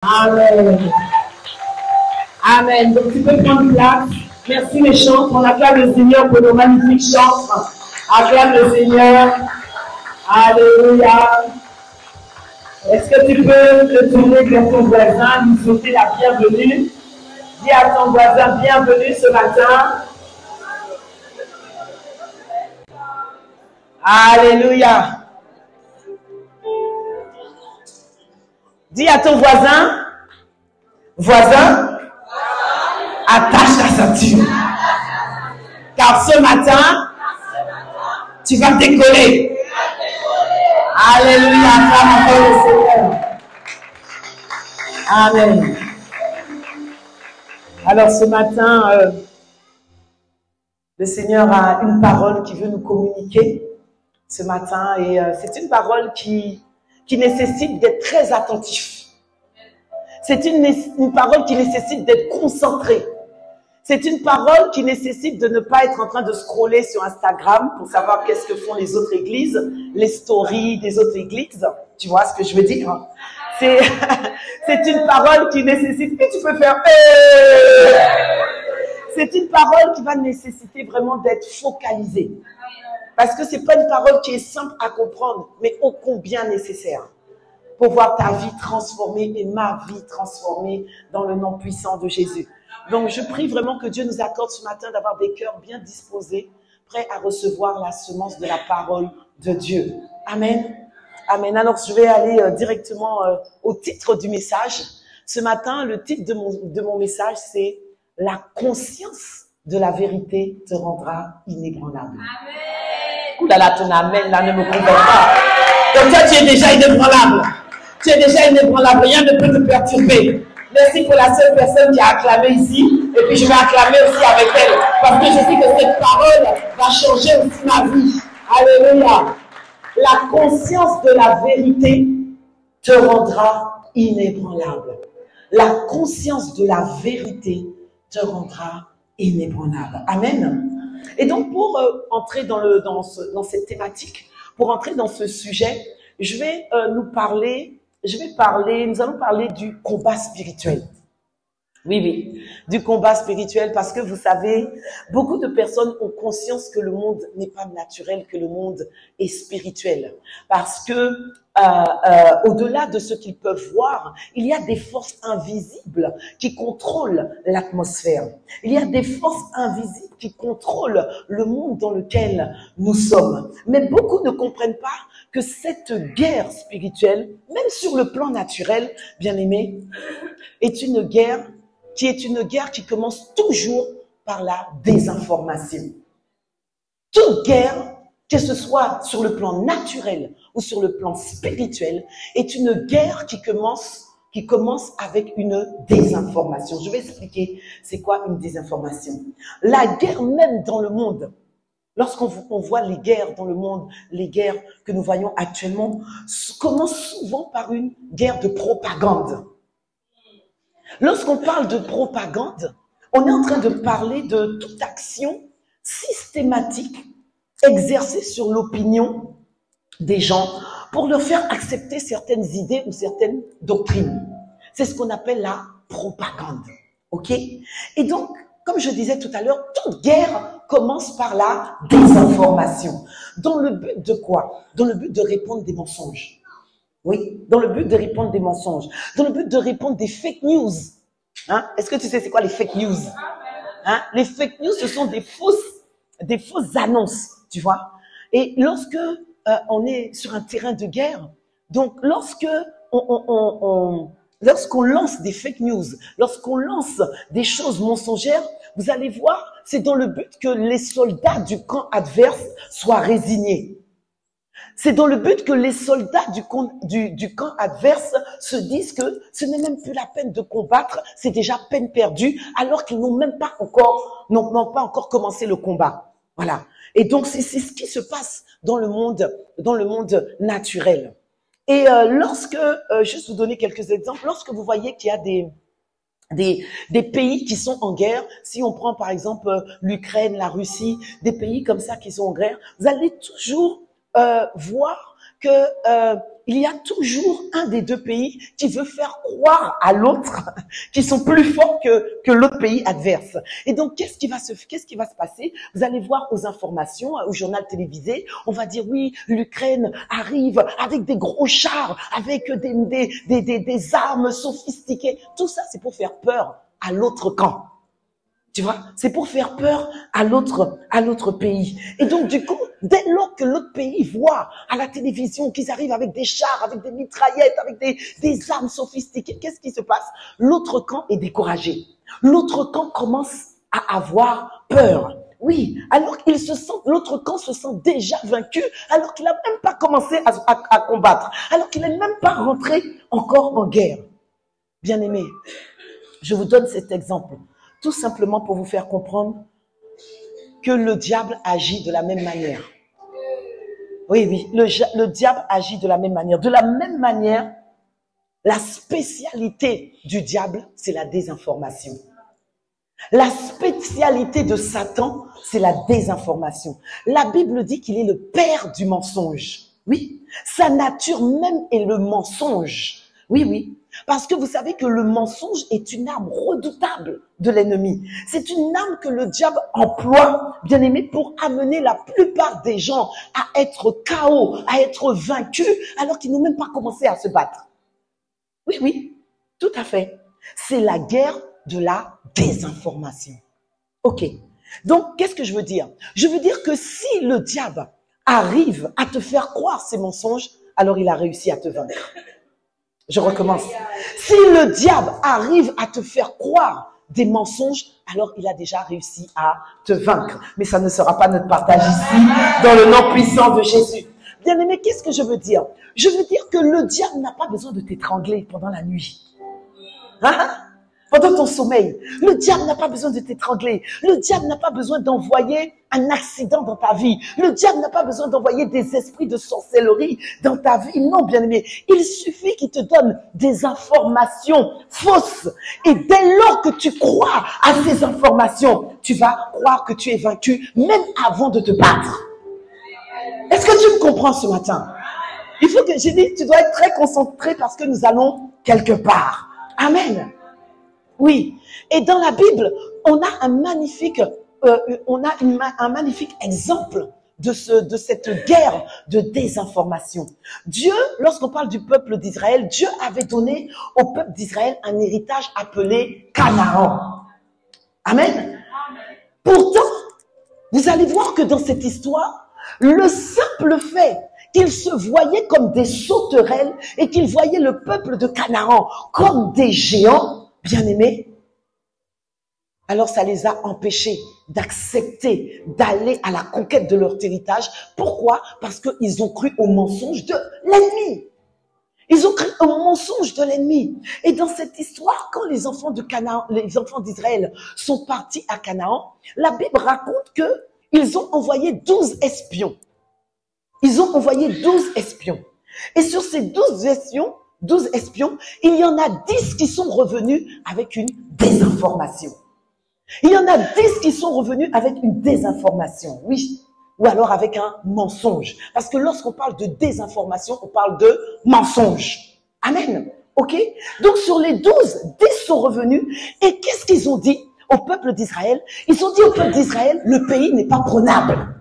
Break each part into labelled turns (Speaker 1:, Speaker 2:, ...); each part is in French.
Speaker 1: Amen. Amen. Donc tu peux prendre place. Merci les chants. On acclame le Seigneur pour nos magnifiques chants. Acclame le Seigneur. Alléluia. Est-ce que tu peux te tourner vers ton voisin, lui souhaiter la bienvenue? Dis à ton voisin bienvenue ce matin. Alléluia. Dis à ton voisin, attache ta ceinture. Car ce matin, tu vas décoller. Alléluia, acclame encore le Seigneur. Amen. Alors ce matin, le Seigneur a une parole qui veut nous communiquer ce matin et c'est une parole qui nécessite d'être très attentif. C'est une parole qui nécessite d'être concentré. C'est une parole qui nécessite de ne pas être en train de scroller sur Instagram pour savoir qu'est-ce que font les autres églises, les stories des autres églises. Tu vois ce que je veux dire? C'est une parole qui nécessite... Et tu peux faire... C'est une parole qui va nécessiter vraiment d'être focalisée. Parce que c'est pas une parole qui est simple à comprendre, mais ô combien nécessaire pour voir ta vie transformée et ma vie transformée dans le nom puissant de Jésus. Donc, je prie vraiment que Dieu nous accorde ce matin d'avoir des cœurs bien disposés, prêts à recevoir la semence de la parole de Dieu. Amen. Amen. Alors, je vais aller directement au titre du message. Ce matin, le titre de mon message, c'est « La conscience de la vérité te rendra inébranlable ». Ouh là là, ton amen là ne me convainc pas. Donc toi, tu es déjà inébranlable. Tu es déjà inébranlable. Rien ne peut te perturber. Merci pour la seule personne qui a acclamé ici. Et puis je vais acclamer aussi avec elle. Parce que je sais que cette parole va changer aussi ma vie. Alléluia. La conscience de la vérité te rendra inébranlable. La conscience de la vérité te rendra inébranlable. Amen. Et donc, pour entrer dans cette thématique, pour entrer dans ce sujet, nous allons parler du combat spirituel. Oui, du combat spirituel, parce que vous savez, beaucoup de personnes ont conscience que le monde n'est pas naturel, que le monde est spirituel. Parce que au-delà de ce qu'ils peuvent voir, il y a des forces invisibles qui contrôlent l'atmosphère. Il y a des forces invisibles qui contrôlent le monde dans lequel nous sommes. Mais beaucoup ne comprennent pas que cette guerre spirituelle, même sur le plan naturel, bien aimé, est une guerre qui commence toujours par la désinformation. Toute guerre, que ce soit sur le plan naturel ou sur le plan spirituel, est une guerre qui commence avec une désinformation. Je vais expliquer c'est quoi une désinformation. La guerre même dans le monde, lorsqu'on voit les guerres dans le monde, les guerres que nous voyons actuellement, commencent souvent par une guerre de propagande. Lorsqu'on parle de propagande, on est en train de parler de toute action systématique exercée sur l'opinion des gens pour leur faire accepter certaines idées ou certaines doctrines. C'est ce qu'on appelle la propagande. OK? Et donc, comme je disais tout à l'heure, toute guerre commence par la désinformation. Dans le but de quoi? Dans le but de répandre des mensonges. Oui, dans le but de répandre des mensonges. Dans le but de répandre des fake news. Hein? Est-ce que tu sais c'est quoi les fake news? Hein? Les fake news, ce sont des fausses annonces, tu vois. Et lorsque on est sur un terrain de guerre, donc lorsqu'on lance des fake news, lorsqu'on lance des choses mensongères, vous allez voir, c'est dans le but que les soldats du camp adverse soient résignés. C'est dans le but que les soldats du camp adverse se disent que ce n'est même plus la peine de combattre, c'est déjà peine perdue, alors qu'ils n'ont pas encore commencé le combat. Voilà. Et donc, c'est ce qui se passe dans le monde naturel. Et juste vous donner quelques exemples, lorsque vous voyez qu'il y a des pays qui sont en guerre, si on prend par exemple l'Ukraine, la Russie, des pays comme ça qui sont en guerre, vous allez toujours voir que il y a toujours un des deux pays qui veut faire croire à l'autre qu'ils sont plus forts que l'autre pays adverse. Et donc, qu'est-ce qui va se passer? Vous allez voir aux informations, au journal télévisé, on va dire oui, l'Ukraine arrive avec des gros chars, avec des armes sophistiquées. Tout ça, c'est pour faire peur à l'autre camp. Tu vois, c'est pour faire peur à l'autre pays. Et donc, du coup, dès lors que l'autre pays voit à la télévision qu'ils arrivent avec des chars, avec des mitraillettes, avec des armes sophistiquées, qu'est-ce qui se passe? L'autre camp est découragé. L'autre camp commence à avoir peur. Oui, alors l'autre camp se sent déjà vaincu, alors qu'il n'a même pas commencé à combattre, alors qu'il n'est même pas rentré encore en guerre. Bien-aimés, je vous donne cet exemple. Tout simplement pour vous faire comprendre que le diable agit de la même manière. Oui, le diable agit de la même manière. De la même manière, la spécialité du diable, c'est la désinformation. La spécialité de Satan, c'est la désinformation. La Bible dit qu'il est le père du mensonge. Oui, sa nature même est le mensonge. Oui. Parce que vous savez que le mensonge est une arme redoutable de l'ennemi. C'est une arme que le diable emploie, bien aimé, pour amener la plupart des gens à être KO, à être vaincus, alors qu'ils n'ont même pas commencé à se battre. Oui, tout à fait. C'est la guerre de la désinformation. Ok. Donc, qu'est-ce que je veux dire? Je veux dire que si le diable arrive à te faire croire ces mensonges, alors il a réussi à te vaincre. Je recommence. Si le diable arrive à te faire croire des mensonges, alors il a déjà réussi à te vaincre. Mais ça ne sera pas notre partage ici, dans le nom puissant de Jésus. Bien-aimé, qu'est-ce que je veux dire? Je veux dire que le diable n'a pas besoin de t'étrangler pendant la nuit. Pendant ton sommeil. Le diable n'a pas besoin de t'étrangler. Le diable n'a pas besoin d'envoyer un accident dans ta vie. Le diable n'a pas besoin d'envoyer des esprits de sorcellerie dans ta vie. Non, bien-aimé. Il suffit qu'il te donne des informations fausses. Et dès lors que tu crois à ces informations, tu vas croire que tu es vaincu même avant de te battre. Est-ce que tu me comprends ce matin? Il faut que, j'ai dit, tu dois être très concentré parce que nous allons quelque part. Amen. Oui. Et dans la Bible, on a un magnifique exemple de cette guerre de désinformation. Dieu, lorsqu'on parle du peuple d'Israël, Dieu avait donné au peuple d'Israël un héritage appelé Canaan. Amen. Pourtant, vous allez voir que dans cette histoire, le simple fait qu'ils se voyaient comme des sauterelles et qu'ils voyaient le peuple de Canaan comme des géants, bien aimés, alors ça les a empêchés d'accepter, d'aller à la conquête de leur héritage. Pourquoi? Parce qu'ils ont cru au mensonge de l'ennemi. Ils ont cru au mensonge de l'ennemi. Et dans cette histoire, quand les enfants de Canaan, les enfants d'Israël sont partis à Canaan, la Bible raconte que ils ont envoyé 12 espions. Ils ont envoyé 12 espions. Et sur ces 12 espions, il y en a 10 qui sont revenus avec une désinformation. Il y en a 10 qui sont revenus avec une désinformation, oui. Ou alors avec un mensonge. Parce que lorsqu'on parle de désinformation, on parle de mensonge. Amen. Ok? Donc sur les 12, 10 sont revenus. Et qu'est-ce qu'ils ont dit au peuple d'Israël? Ils ont dit au peuple d'Israël, le pays n'est pas prenable.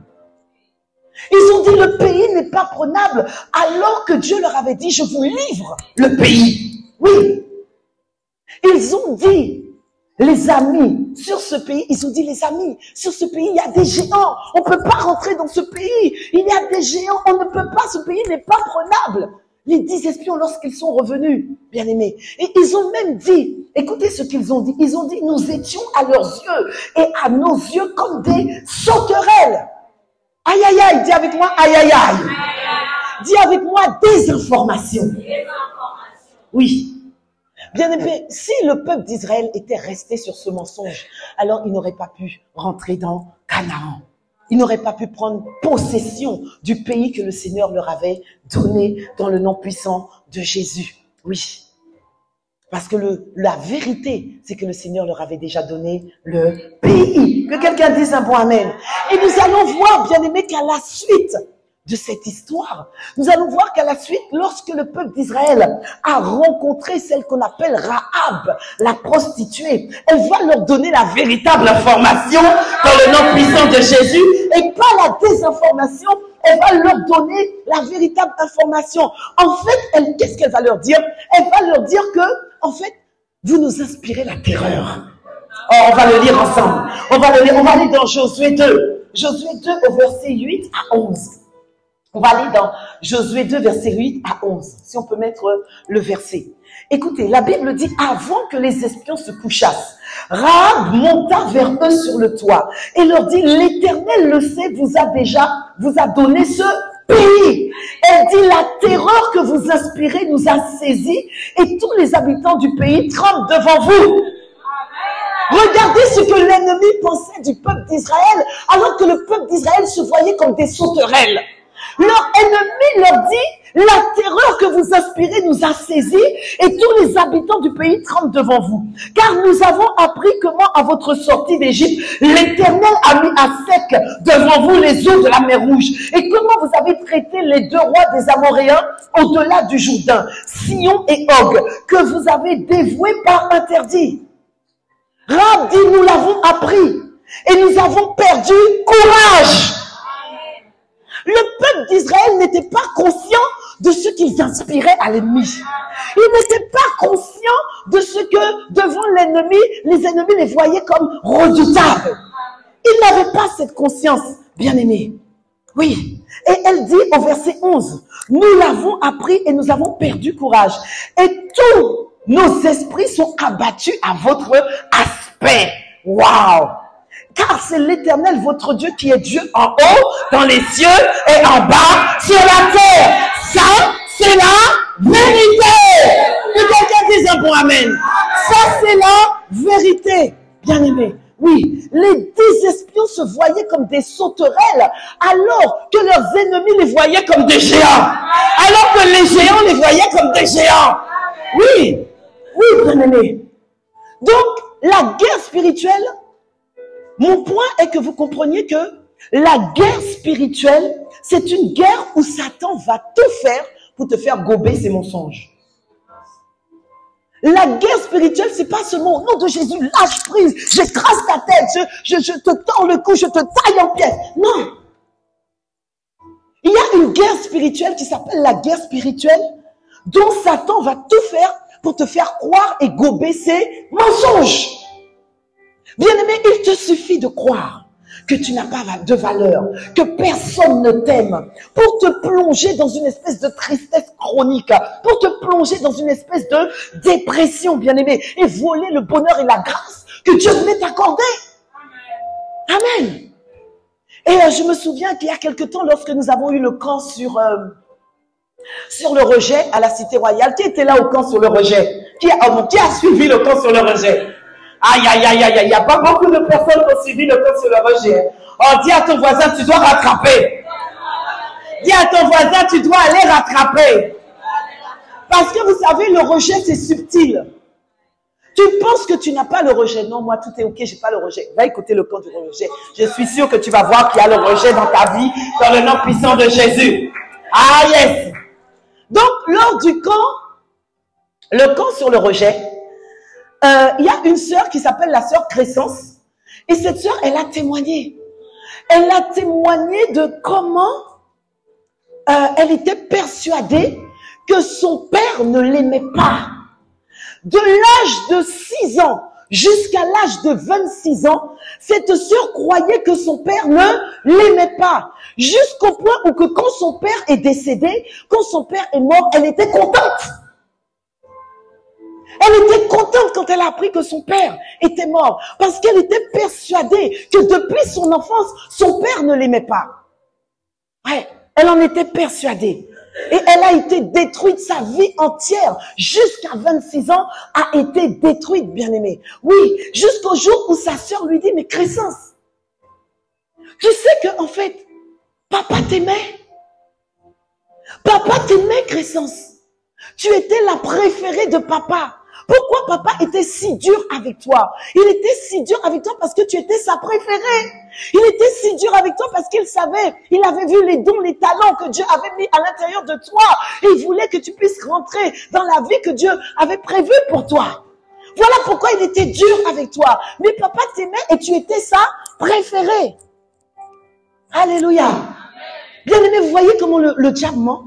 Speaker 1: Ils ont dit le pays n'est pas prenable alors que Dieu leur avait dit je vous livre le pays. Oui. Ils ont dit les amis sur ce pays, ils ont dit les amis sur ce pays il y a des géants. On ne peut pas rentrer dans ce pays. Il y a des géants. On ne peut pas. Ce pays n'est pas prenable. Les 10 espions lorsqu'ils sont revenus, bien aimés. Et ils ont même dit, écoutez ce qu'ils ont dit. Ils ont dit nous étions à leurs yeux et à nos yeux comme des sauterelles. Aïe, aïe, aïe, dis avec moi, aïe, aïe, aïe. Dis avec moi, désinformation. Oui. Bien aimé, si le peuple d'Israël était resté sur ce mensonge, alors il n'aurait pas pu rentrer dans Canaan. Il n'aurait pas pu prendre possession du pays que le Seigneur leur avait donné dans le nom puissant de Jésus. Oui. Parce que la vérité, c'est que le Seigneur leur avait déjà donné le pays. Que quelqu'un dise un bon amen. Et nous allons voir, bien aimé, qu'à la suite de cette histoire, nous allons voir qu'à la suite, lorsque le peuple d'Israël a rencontré celle qu'on appelle Rahab, la prostituée, elle va leur donner la véritable information dans le nom puissant de Jésus et pas la désinformation. Elle va leur donner la véritable information. En fait, qu'est-ce qu'elle va leur dire? Elle va leur dire que, en fait, vous nous inspirez la terreur. Oh, on va le lire ensemble. On va aller dans Josué 2. Josué 2 au verset 8 à 11. On va aller dans Josué 2, verset 8 à 11. Si on peut mettre le verset. Écoutez, la Bible dit, avant que les espions se couchassent, Rahab monta vers eux sur le toit et leur dit, l'Éternel le sait, vous a donné ce pays. Elle dit, la terreur que vous inspirez nous a saisis et tous les habitants du pays tremblent devant vous. Regardez ce que l'ennemi pensait du peuple d'Israël, alors que le peuple d'Israël se voyait comme des sauterelles. Leur ennemi leur dit, la terreur que vous inspirez nous a saisis et tous les habitants du pays tremblent devant vous. Car nous avons appris comment à votre sortie d'Égypte, l'Éternel a mis à sec devant vous les eaux de la mer Rouge. Et comment vous avez traité les deux rois des Amoréens au-delà du Jourdain, Sihon et Og, que vous avez dévoués par interdit. Rahab dit, nous l'avons appris et nous avons perdu courage. Le peuple d'Israël n'était pas conscient de ce qu'ils inspiraient à l'ennemi. Ils n'étaient pas conscients de ce que, devant l'ennemi, les ennemis les voyaient comme redoutables. Ils n'avaient pas cette conscience, bien-aimés. Oui. Et elle dit au verset 11, nous l'avons appris et nous avons perdu courage. Et tous nos esprits sont abattus à votre aspect. Waouh! Car c'est l'Éternel, votre Dieu, qui est Dieu en haut, dans les cieux, et en bas, sur la terre. Ça, c'est la vérité. Que quelqu'un dise un bon amen. Ça, c'est la vérité. Bien-aimés. Oui, les 10 espions se voyaient comme des sauterelles, alors que leurs ennemis les voyaient comme des géants. Alors que les géants les voyaient comme des géants. Oui, oui, bien-aimés. Donc, la guerre spirituelle, mon point est que vous compreniez que la guerre spirituelle, c'est une guerre où Satan va tout faire pour te faire gober ses mensonges. La guerre spirituelle, c'est pas seulement au nom de Jésus, lâche prise, j'écrase ta tête, je te tords le cou, je te taille en pièces. Non. Il y a une guerre spirituelle qui s'appelle la guerre spirituelle, dont Satan va tout faire pour te faire croire et gober ses mensonges. Bien-aimé, il te suffit de croire que tu n'as pas de valeur, que personne ne t'aime, pour te plonger dans une espèce de tristesse chronique, pour te plonger dans une espèce de dépression, bien-aimé, et voler le bonheur et la grâce que Dieu voulait t'accorder. Amen. Et je me souviens qu'il y a quelque temps, lorsque nous avons eu le camp sur le rejet à la Cité Royale, qui était là au camp sur le rejet? Qui a suivi le camp sur le rejet? Aïe, aïe, aïe, aïe, aïe, il n'y a pas beaucoup de personnes qui ont suivi le camp sur le rejet. Oh, dis à ton voisin, tu dois rattraper. Dis à ton voisin, tu dois aller rattraper. Parce que vous savez, le rejet, c'est subtil. Tu penses que tu n'as pas le rejet. Non, moi, tout est ok, j'ai pas le rejet. Va écouter le camp du rejet. Je suis sûr que tu vas voir qu'il y a le rejet dans ta vie, dans le nom puissant de Jésus. Ah, yes. Donc, lors du camp, le camp sur le rejet, il y a une sœur qui s'appelle la sœur Crescence. Et cette sœur, elle a témoigné. Elle a témoigné de comment elle était persuadée que son père ne l'aimait pas. De l'âge de 6 ans jusqu'à l'âge de 26 ans, cette sœur croyait que son père ne l'aimait pas. Jusqu'au point où que quand son père est décédé, quand son père est mort, elle était contente. Elle était contente quand elle a appris que son père était mort, parce qu'elle était persuadée que depuis son enfance, son père ne l'aimait pas. Ouais, elle en était persuadée. Et elle a été détruite, sa vie entière, jusqu'à 26 ans, a été détruite, bien-aimée. Oui, jusqu'au jour où sa sœur lui dit, mais Crescence, tu sais que en fait, papa t'aimait. Papa t'aimait, Crescence. Tu étais la préférée de papa. Pourquoi papa était si dur avec toi? Il était si dur avec toi parce que tu étais sa préférée. Il était si dur avec toi parce qu'il savait, il avait vu les dons, les talents que Dieu avait mis à l'intérieur de toi. Et il voulait que tu puisses rentrer dans la vie que Dieu avait prévue pour toi. Voilà pourquoi il était dur avec toi. Mais papa t'aimait et tu étais sa préférée. Alléluia. Bien aimé, vous voyez comment le diable ment?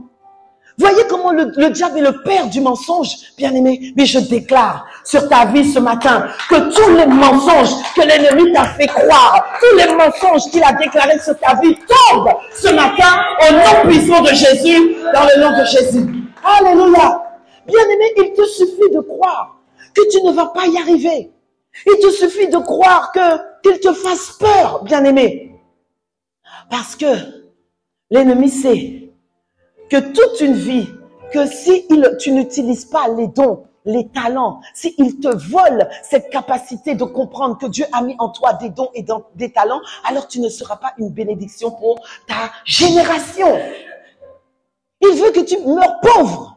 Speaker 1: Voyez comment le diable est le père du mensonge, bien aimé. Mais je déclare sur ta vie ce matin que tous les mensonges que l'ennemi t'a fait croire, tous les mensonges qu'il a déclarés sur ta vie tombent ce matin au nom puissant de Jésus, dans le nom de Jésus. Alléluia. Bien aimé, il te suffit de croire que tu ne vas pas y arriver. Il te suffit de croire qu'il te fasse peur, bien aimé. Parce que l'ennemi sait que toute une vie, que si tu n'utilises pas les dons, les talents, s'il te vole cette capacité de comprendre que Dieu a mis en toi des dons et des talents, alors tu ne seras pas une bénédiction pour ta génération. Il veut que tu meurs pauvre,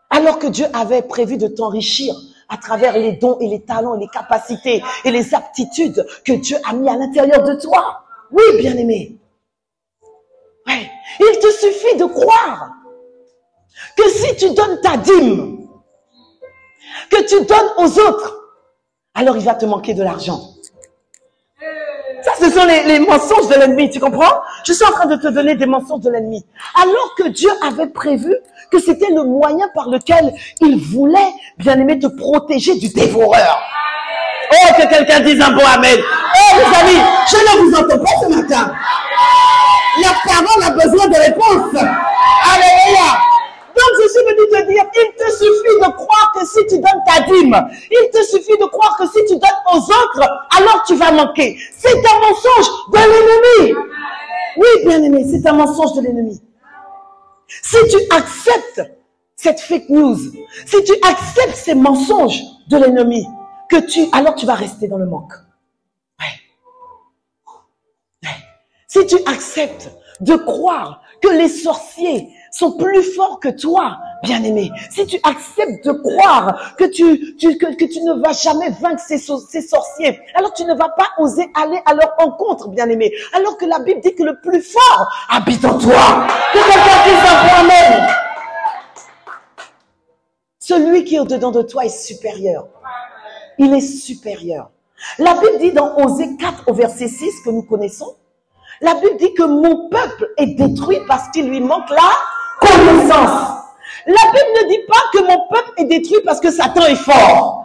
Speaker 1: alors que Dieu avait prévu de t'enrichir à travers les dons et les talents, et les capacités et les aptitudes que Dieu a mis à l'intérieur de toi. Oui, bien-aimé. Ouais. Il te suffit de croire que si tu donnes ta dîme, que tu donnes aux autres, alors il va te manquer de l'argent. Ça, ce sont les mensonges de l'ennemi, tu comprends? Je suis en train de te donner des mensonges de l'ennemi. Alors que Dieu avait prévu que c'était le moyen par lequel il voulait, bien aimé, te protéger du dévoreur. Oh, que quelqu'un dise un bon amen. Oh, les amis, je ne vous entends pas ce matin. La parole a besoin de réponse. Alléluia. Donc, je suis venu te dire, il te suffit de croire que si tu donnes ta dîme, il te suffit de croire que si tu donnes aux autres, alors tu vas manquer. C'est un mensonge de l'ennemi. Oui, bien-aimé, c'est un mensonge de l'ennemi. Si tu acceptes cette fake news, si tu acceptes ces mensonges de l'ennemi, alors tu vas rester dans le manque. Si tu acceptes de croire que les sorciers sont plus forts que toi, bien-aimé, si tu acceptes de croire que tu ne vas jamais vaincre ces sorciers, alors tu ne vas pas oser aller à leur rencontre, bien-aimé, alors que la Bible dit que le plus fort habite en toi. Que quelqu'un dise un bon amen. Celui qui est au-dedans de toi est supérieur. Il est supérieur. La Bible dit dans Osée 4 au verset 6 que nous connaissons, la Bible dit que mon peuple est détruit parce qu'il lui manque la connaissance. La Bible ne dit pas que mon peuple est détruit parce que Satan est fort.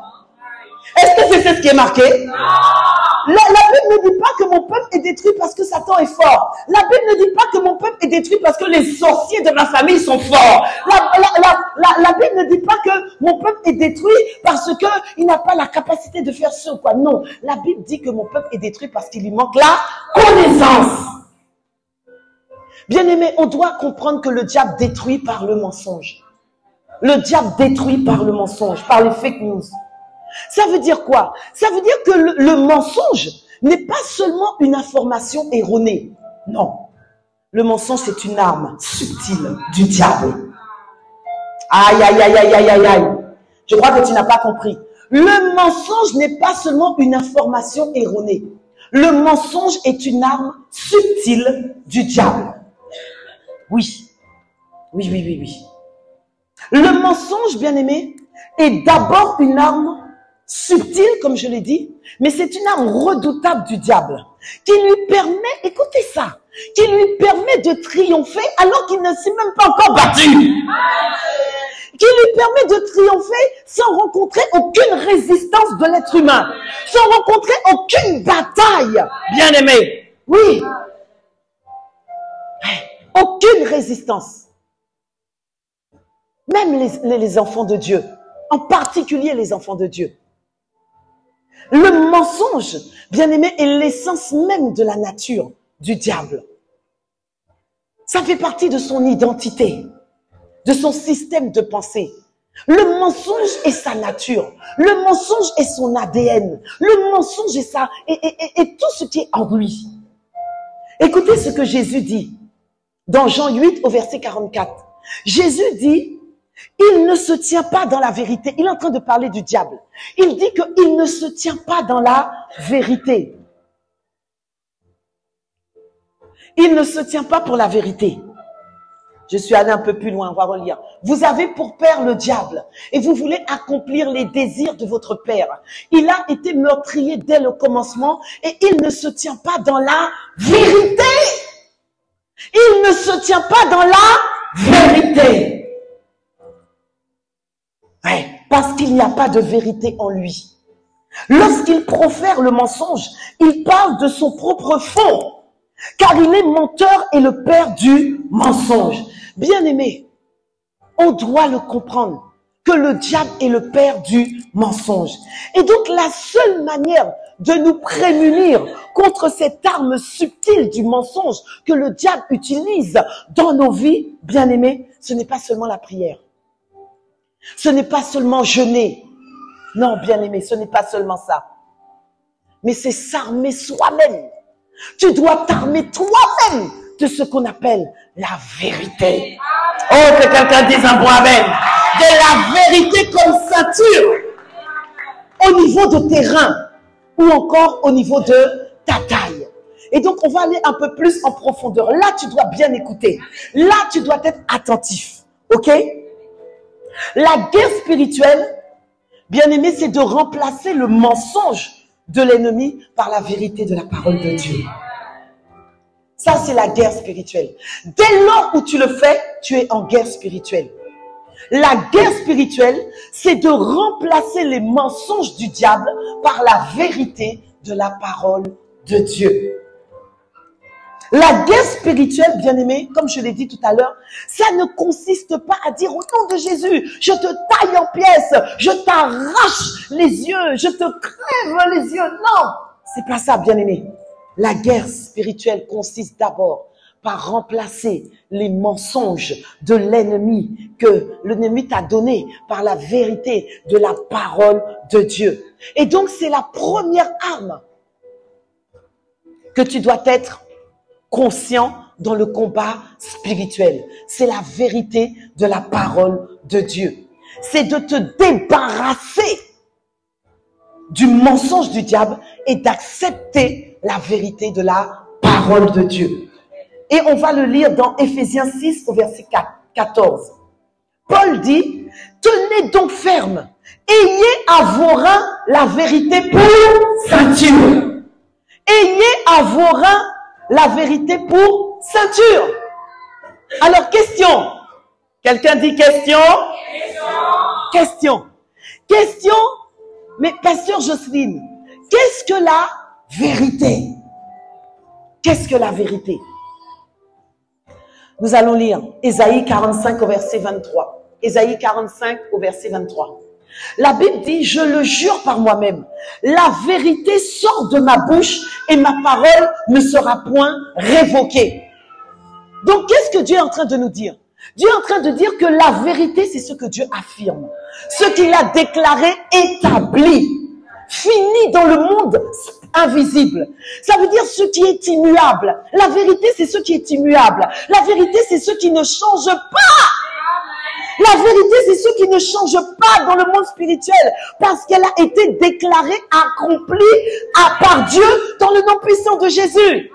Speaker 1: Est-ce que c'est ce qui est marqué? La Bible ne dit pas que mon peuple est détruit parce que Satan est fort. La Bible ne dit pas que mon peuple est détruit parce que les sorciers de ma famille sont forts. La Bible ne dit pas que mon peuple est détruit parce qu'il n'a pas la capacité de faire ce ou quoi. Non, la Bible dit que mon peuple est détruit parce qu'il lui manque la connaissance. Bien-aimé, on doit comprendre que le diable détruit par le mensonge. Le diable détruit par le mensonge, par les fake news. Ça veut dire quoi? Ça veut dire que le mensonge n'est pas seulement une information erronée. Non. Le mensonge, c'est une arme subtile du diable. Aïe, aïe, aïe, aïe, aïe, aïe, aïe. Je crois que tu n'as pas compris. Le mensonge n'est pas seulement une information erronée. Le mensonge est une arme subtile du diable. Oui. Oui, oui, oui, oui. Le mensonge, bien-aimé, est d'abord une arme subtile, comme je l'ai dit, mais c'est une arme redoutable du diable, qui lui permet, écoutez ça, qui lui permet de triompher alors qu'il ne s'est même pas encore battu. Qui lui permet de triompher sans rencontrer aucune résistance de l'être humain, sans rencontrer aucune bataille, bien-aimé. Oui. Aucune résistance. Même les enfants de Dieu, en particulier les enfants de Dieu. Le mensonge, bien-aimé, est l'essence même de la nature du diable. Ça fait partie de son identité, de son système de pensée. Le mensonge est sa nature. Le mensonge est son ADN. Le mensonge est ça, et tout ce qui est en lui. Écoutez ce que Jésus dit dans Jean 8 au verset 44. Jésus dit, il ne se tient pas dans la vérité. Il est en train de parler du diable. Il dit qu'il ne se tient pas dans la vérité. Il ne se tient pas pour la vérité. Je suis allé un peu plus loin, on va relire. Vous avez pour père le diable et vous voulez accomplir les désirs de votre père. Il a été meurtrier dès le commencement et il ne se tient pas dans la vérité. Il ne se tient pas dans la vérité. Ouais, parce qu'il n'y a pas de vérité en lui. Lorsqu'il profère le mensonge, il parle de son propre fond. Car il est menteur et le père du mensonge. Bien-aimé, on doit le comprendre que le diable est le père du mensonge. Et donc la seule manière de nous prémunir contre cette arme subtile du mensonge que le diable utilise dans nos vies, bien-aimé, ce n'est pas seulement la prière. Ce n'est pas seulement jeûner. Non, bien-aimé, ce n'est pas seulement ça. Mais c'est s'armer soi-même. Tu dois t'armer toi-même de ce qu'on appelle la vérité. Oh, que quelqu'un dise un bon amen. De la vérité comme ceinture au niveau de tes reins ou encore au niveau de ta taille. Et donc, on va aller un peu plus en profondeur. Là, tu dois bien écouter. Là, tu dois être attentif. OK? La guerre spirituelle, bien aimé, c'est de remplacer le mensonge de l'ennemi par la vérité de la parole de Dieu. Ça, c'est la guerre spirituelle. Dès lors où tu le fais, tu es en guerre spirituelle. La guerre spirituelle, c'est de remplacer les mensonges du diable par la vérité de la parole de Dieu. La guerre spirituelle, bien-aimé, comme je l'ai dit tout à l'heure, ça ne consiste pas à dire au nom de Jésus, je te taille en pièces, je t'arrache les yeux, je te crève les yeux. Non, c'est pas ça, bien-aimé. La guerre spirituelle consiste d'abord par remplacer les mensonges de l'ennemi que l'ennemi t'a donné par la vérité de la parole de Dieu. Et donc, c'est la première arme que tu dois être conscient dans le combat spirituel. C'est la vérité de la parole de Dieu. C'est de te débarrasser du mensonge du diable et d'accepter la vérité de la parole de Dieu. Et on va le lire dans Éphésiens 6 au verset 14. Paul dit, tenez donc ferme, ayez à vos reins la vérité pour ceinture. Ayez à vos reins la vérité pour ceinture. Alors, question. Quelqu'un dit question? Question. Question. Mais pasteur Jocelyne, qu'est-ce que la vérité? Qu'est-ce que la vérité? Nous allons lire Ésaïe 45 au verset 23. Ésaïe 45 au verset 23. La Bible dit, je le jure par moi-même, la vérité sort de ma bouche et ma parole ne sera point révoquée. Donc, qu'est-ce que Dieu est en train de nous dire? Dieu est en train de dire que la vérité, c'est ce que Dieu affirme. Ce qu'il a déclaré, établi, fini dans le monde invisible. Ça veut dire ce qui est immuable. La vérité, c'est ce qui est immuable. La vérité, c'est ce qui ne change pas. La vérité, c'est ce qui ne change pas dans le monde spirituel parce qu'elle a été déclarée, accomplie par Dieu dans le nom puissant de Jésus.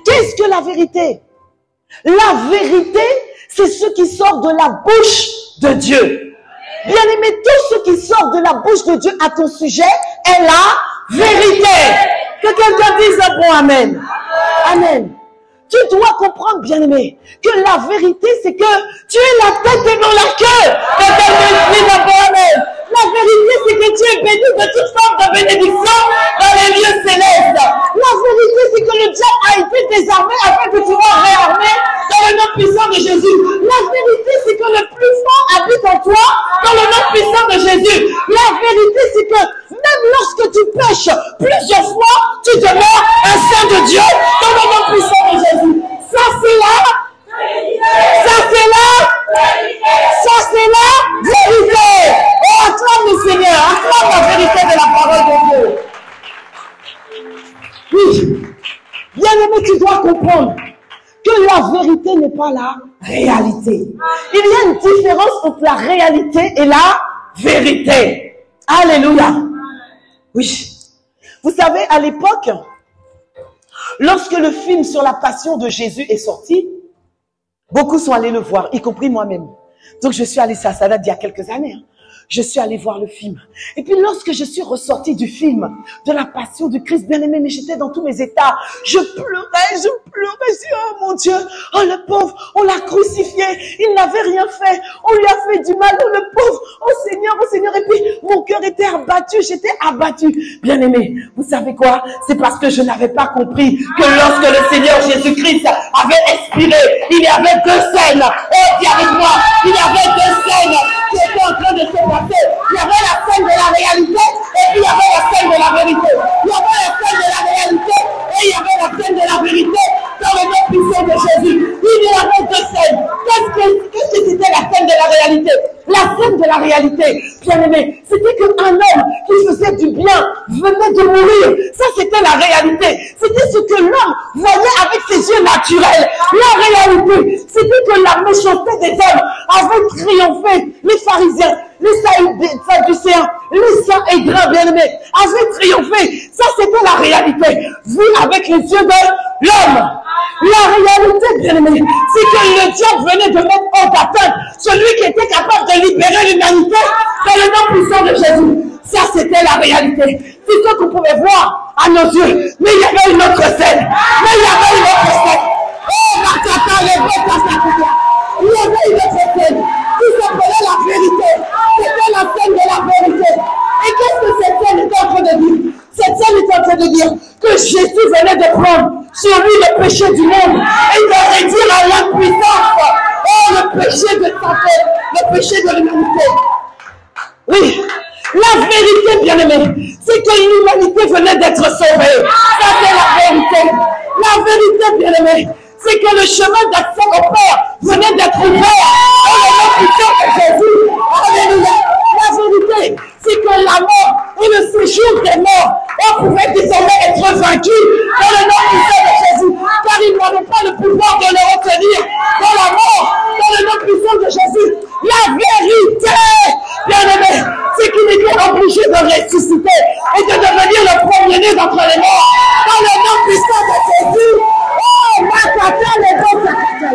Speaker 1: Qu'est-ce que la vérité? La vérité, c'est ce qui sort de la bouche de Dieu. Bien-aimé, tout ce qui sort de la bouche de Dieu à ton sujet est la vérité. Que quelqu'un dise un bon amen. Amen. Tu dois comprendre, bien-aimé, que la vérité, c'est que tu es la tête et non la queue. Que quelqu'un dise un bon amen. La vérité, c'est que tu es béni de toute forme de bénédiction dans les lieux célestes. La vérité, c'est que le diable a été désarmé afin que tu sois réarmé dans le nom puissant de Jésus. La vérité, c'est que le plus fort habite en toi dans le nom puissant de Jésus. La vérité, c'est que même lorsque tu pêches plusieurs fois, tu demeures un saint de Dieu dans le nom puissant de Jésus. Ça, c'est là. Ça, c'est là. Ça, c'est la vérité. Oh, acclame le Seigneur. Acclame la vérité de la parole de Dieu. Oui. Bien-aimé, tu dois comprendre que que la vérité n'est pas la réalité. Il y a une différence entre la réalité et la vérité. Alléluia. Oui. Vous savez, à l'époque, lorsque le film sur la passion de Jésus est sorti, beaucoup sont allés le voir, y compris moi-même. Donc, je suis allée, ça date d'il y a quelques années. Je suis allée voir le film. Et puis, lorsque je suis ressortie du film, de la passion du Christ bien-aimé, mais j'étais dans tous mes états. Je pleurais. Je dis, oh mon Dieu, oh le pauvre, on l'a crucifié. Il n'avait rien fait. On lui a fait du mal, oh le pauvre. Oh Seigneur. Et puis, mon cœur était abattu, j'étais abattu. Bien-aimé, vous savez quoi? C'est parce que je n'avais pas compris que lorsque le Seigneur Jésus-Christ avait expiré, il y avait deux scènes. Oh, dis avec moi, il y avait deux scènes qui étaient en train de se passer. Il y avait la scène de la réalité et puis il y avait la scène de la vérité. Il y avait la scène de la réalité et il y avait la scène de la vérité dans le nom puissant de Jésus. Il y avait deux scènes. Qu'est-ce que c'était la scène de la réalité? La scène de la réalité, bien aimé, c'était qu'un homme qui faisait du bien venait de mourir. Ça, c'était la réalité. C'était ce que l'homme voyait avec ses yeux naturels. La réalité, c'était que la méchanceté des hommes avait triomphé. Les pharisiens, les sadducéens, les sanhédrins, bien aimés, avaient triomphé. Ça, c'était la réalité, vue avec les yeux de l'homme. La réalité, bien aimé, c'est que le diable venait de mettre hors d'atteinte celui qui était capable de libérer l'humanité dans le nom puissant de Jésus. Ça, c'était la réalité. C'est ce qu'on pouvait voir à nos yeux. Mais il y avait une autre scène. Oh, il y avait une autre scène qui s'appelait la vérité. C'était la scène de la vérité. Et qu'est-ce que cette scène était en train de dire? Cette scène était en train de dire que Jésus venait de prendre sur lui le péché du monde et de réduire à l'impuissance, oh, le péché de santé, le péché de l'humanité. Oui, la vérité, bien-aimée, c'est que l'humanité venait d'être sauvée. Ça, c'est la vérité. La vérité, bien-aimée, c'est que le chemin d'accès au Père venait d'être ouvert dans le nom puissant de Jésus. Alléluia. La vérité, c'est que la mort et le séjour des morts, on pouvait désormais être vaincus dans le nom puissant de Jésus, car ils n'avaient pas le pouvoir de le retenir dans la mort, dans le nom puissant de Jésus. La vérité, bien-aimé, c'est qu'il était obligé de ressusciter et de devenir le premier-né d'entre les morts dans le nom puissant de Jésus. Oh, Makata, les bons Sakata.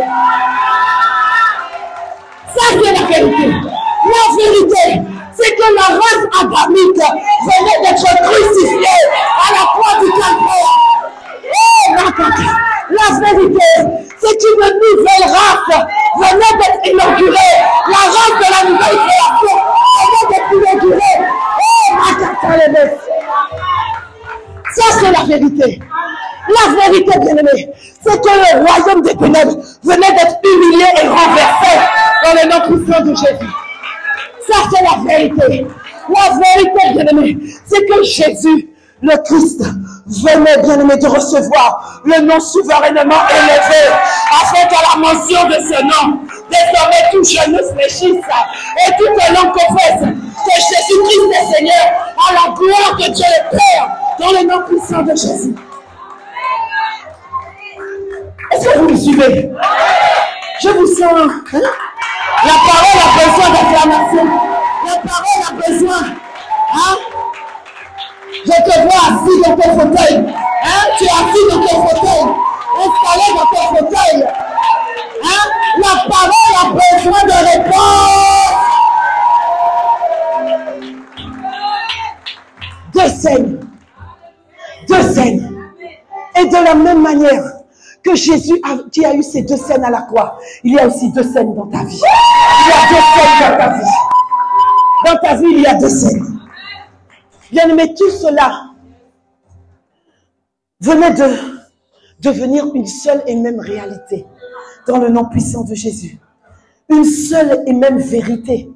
Speaker 1: Ça, c'est la vérité. La vérité, c'est que la race adamique venait d'être crucifiée à la croix du calvaire. Oh, Makata. La vérité, c'est qu'une nouvelle race venait d'être inaugurée. La race de la nouvelle création venait d'être inaugurée. Oh, Makata, les bons. Ça, c'est la vérité. La vérité, bien-aimée, c'est que le royaume des ténèbres venait d'être humilié et renversé dans le nom puissant de Jésus. Ça, c'est la vérité. La vérité, bien-aimée, c'est que Jésus, le Christ, venait, bien-aimé, de recevoir le nom souverainement élevé, afin qu'à la mention de ce nom, désormais tout genou fléchisse et toute langue confesse que Jésus-Christ est Seigneur, à la gloire de Dieu le Père, dans le nom puissant de Jésus. Est-ce que vous me suivez? Je vous sens. Hein? La parole a besoin d'acclamation. La parole a besoin. Hein? Je te vois assis dans ton fauteuil. Hein? Tu es assis dans ton fauteuil. Installé dans ton fauteuil. Hein? La parole a besoin de réponse. Deux scènes. Deux scènes. Et de la même manière que Jésus qui a eu ces deux scènes à la croix, il y a aussi deux scènes dans ta vie. Il y a deux scènes dans ta vie. Dans ta vie, il y a deux scènes. Bien-aimé, tout cela venait de devenir une seule et même réalité dans le nom puissant de Jésus. Une seule et même vérité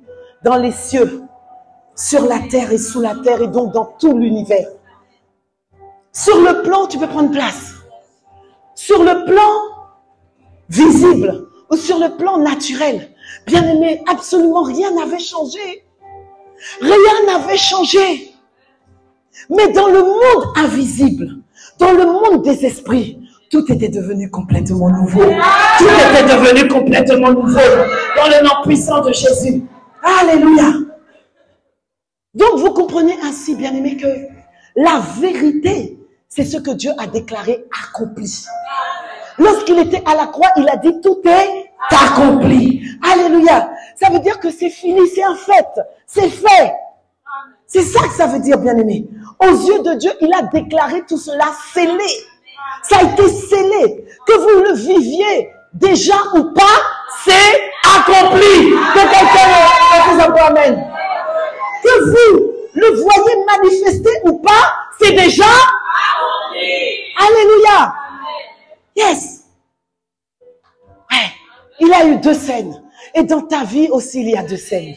Speaker 1: dans les cieux, sur la terre et sous la terre et donc dans tout l'univers. Sur le plan, tu peux prendre place. Sur le plan visible ou sur le plan naturel, bien aimé, absolument rien n'avait changé. Rien n'avait changé. Mais dans le monde invisible, dans le monde des esprits, tout était devenu complètement nouveau. Tout était devenu complètement nouveau dans le nom puissant de Jésus. Alléluia. Donc vous comprenez ainsi, bien-aimés, que la vérité, c'est ce que Dieu a déclaré accompli. Lorsqu'il était à la croix, il a dit tout est accompli. Alléluia. Ça veut dire que c'est fini, c'est un fait. C'est fait. C'est ça que ça veut dire, bien-aimé. Aux yeux de Dieu, il a déclaré tout cela scellé. Ça a été scellé. Que vous le viviez déjà ou pas, c'est accompli. Que quelqu'un dise un peu amen. Que vous le voyez manifester ou pas, c'est déjà accompli. Alléluia. Yes. Ouais. Il y a eu 2 scènes. Et dans ta vie aussi, il y a 2 scènes.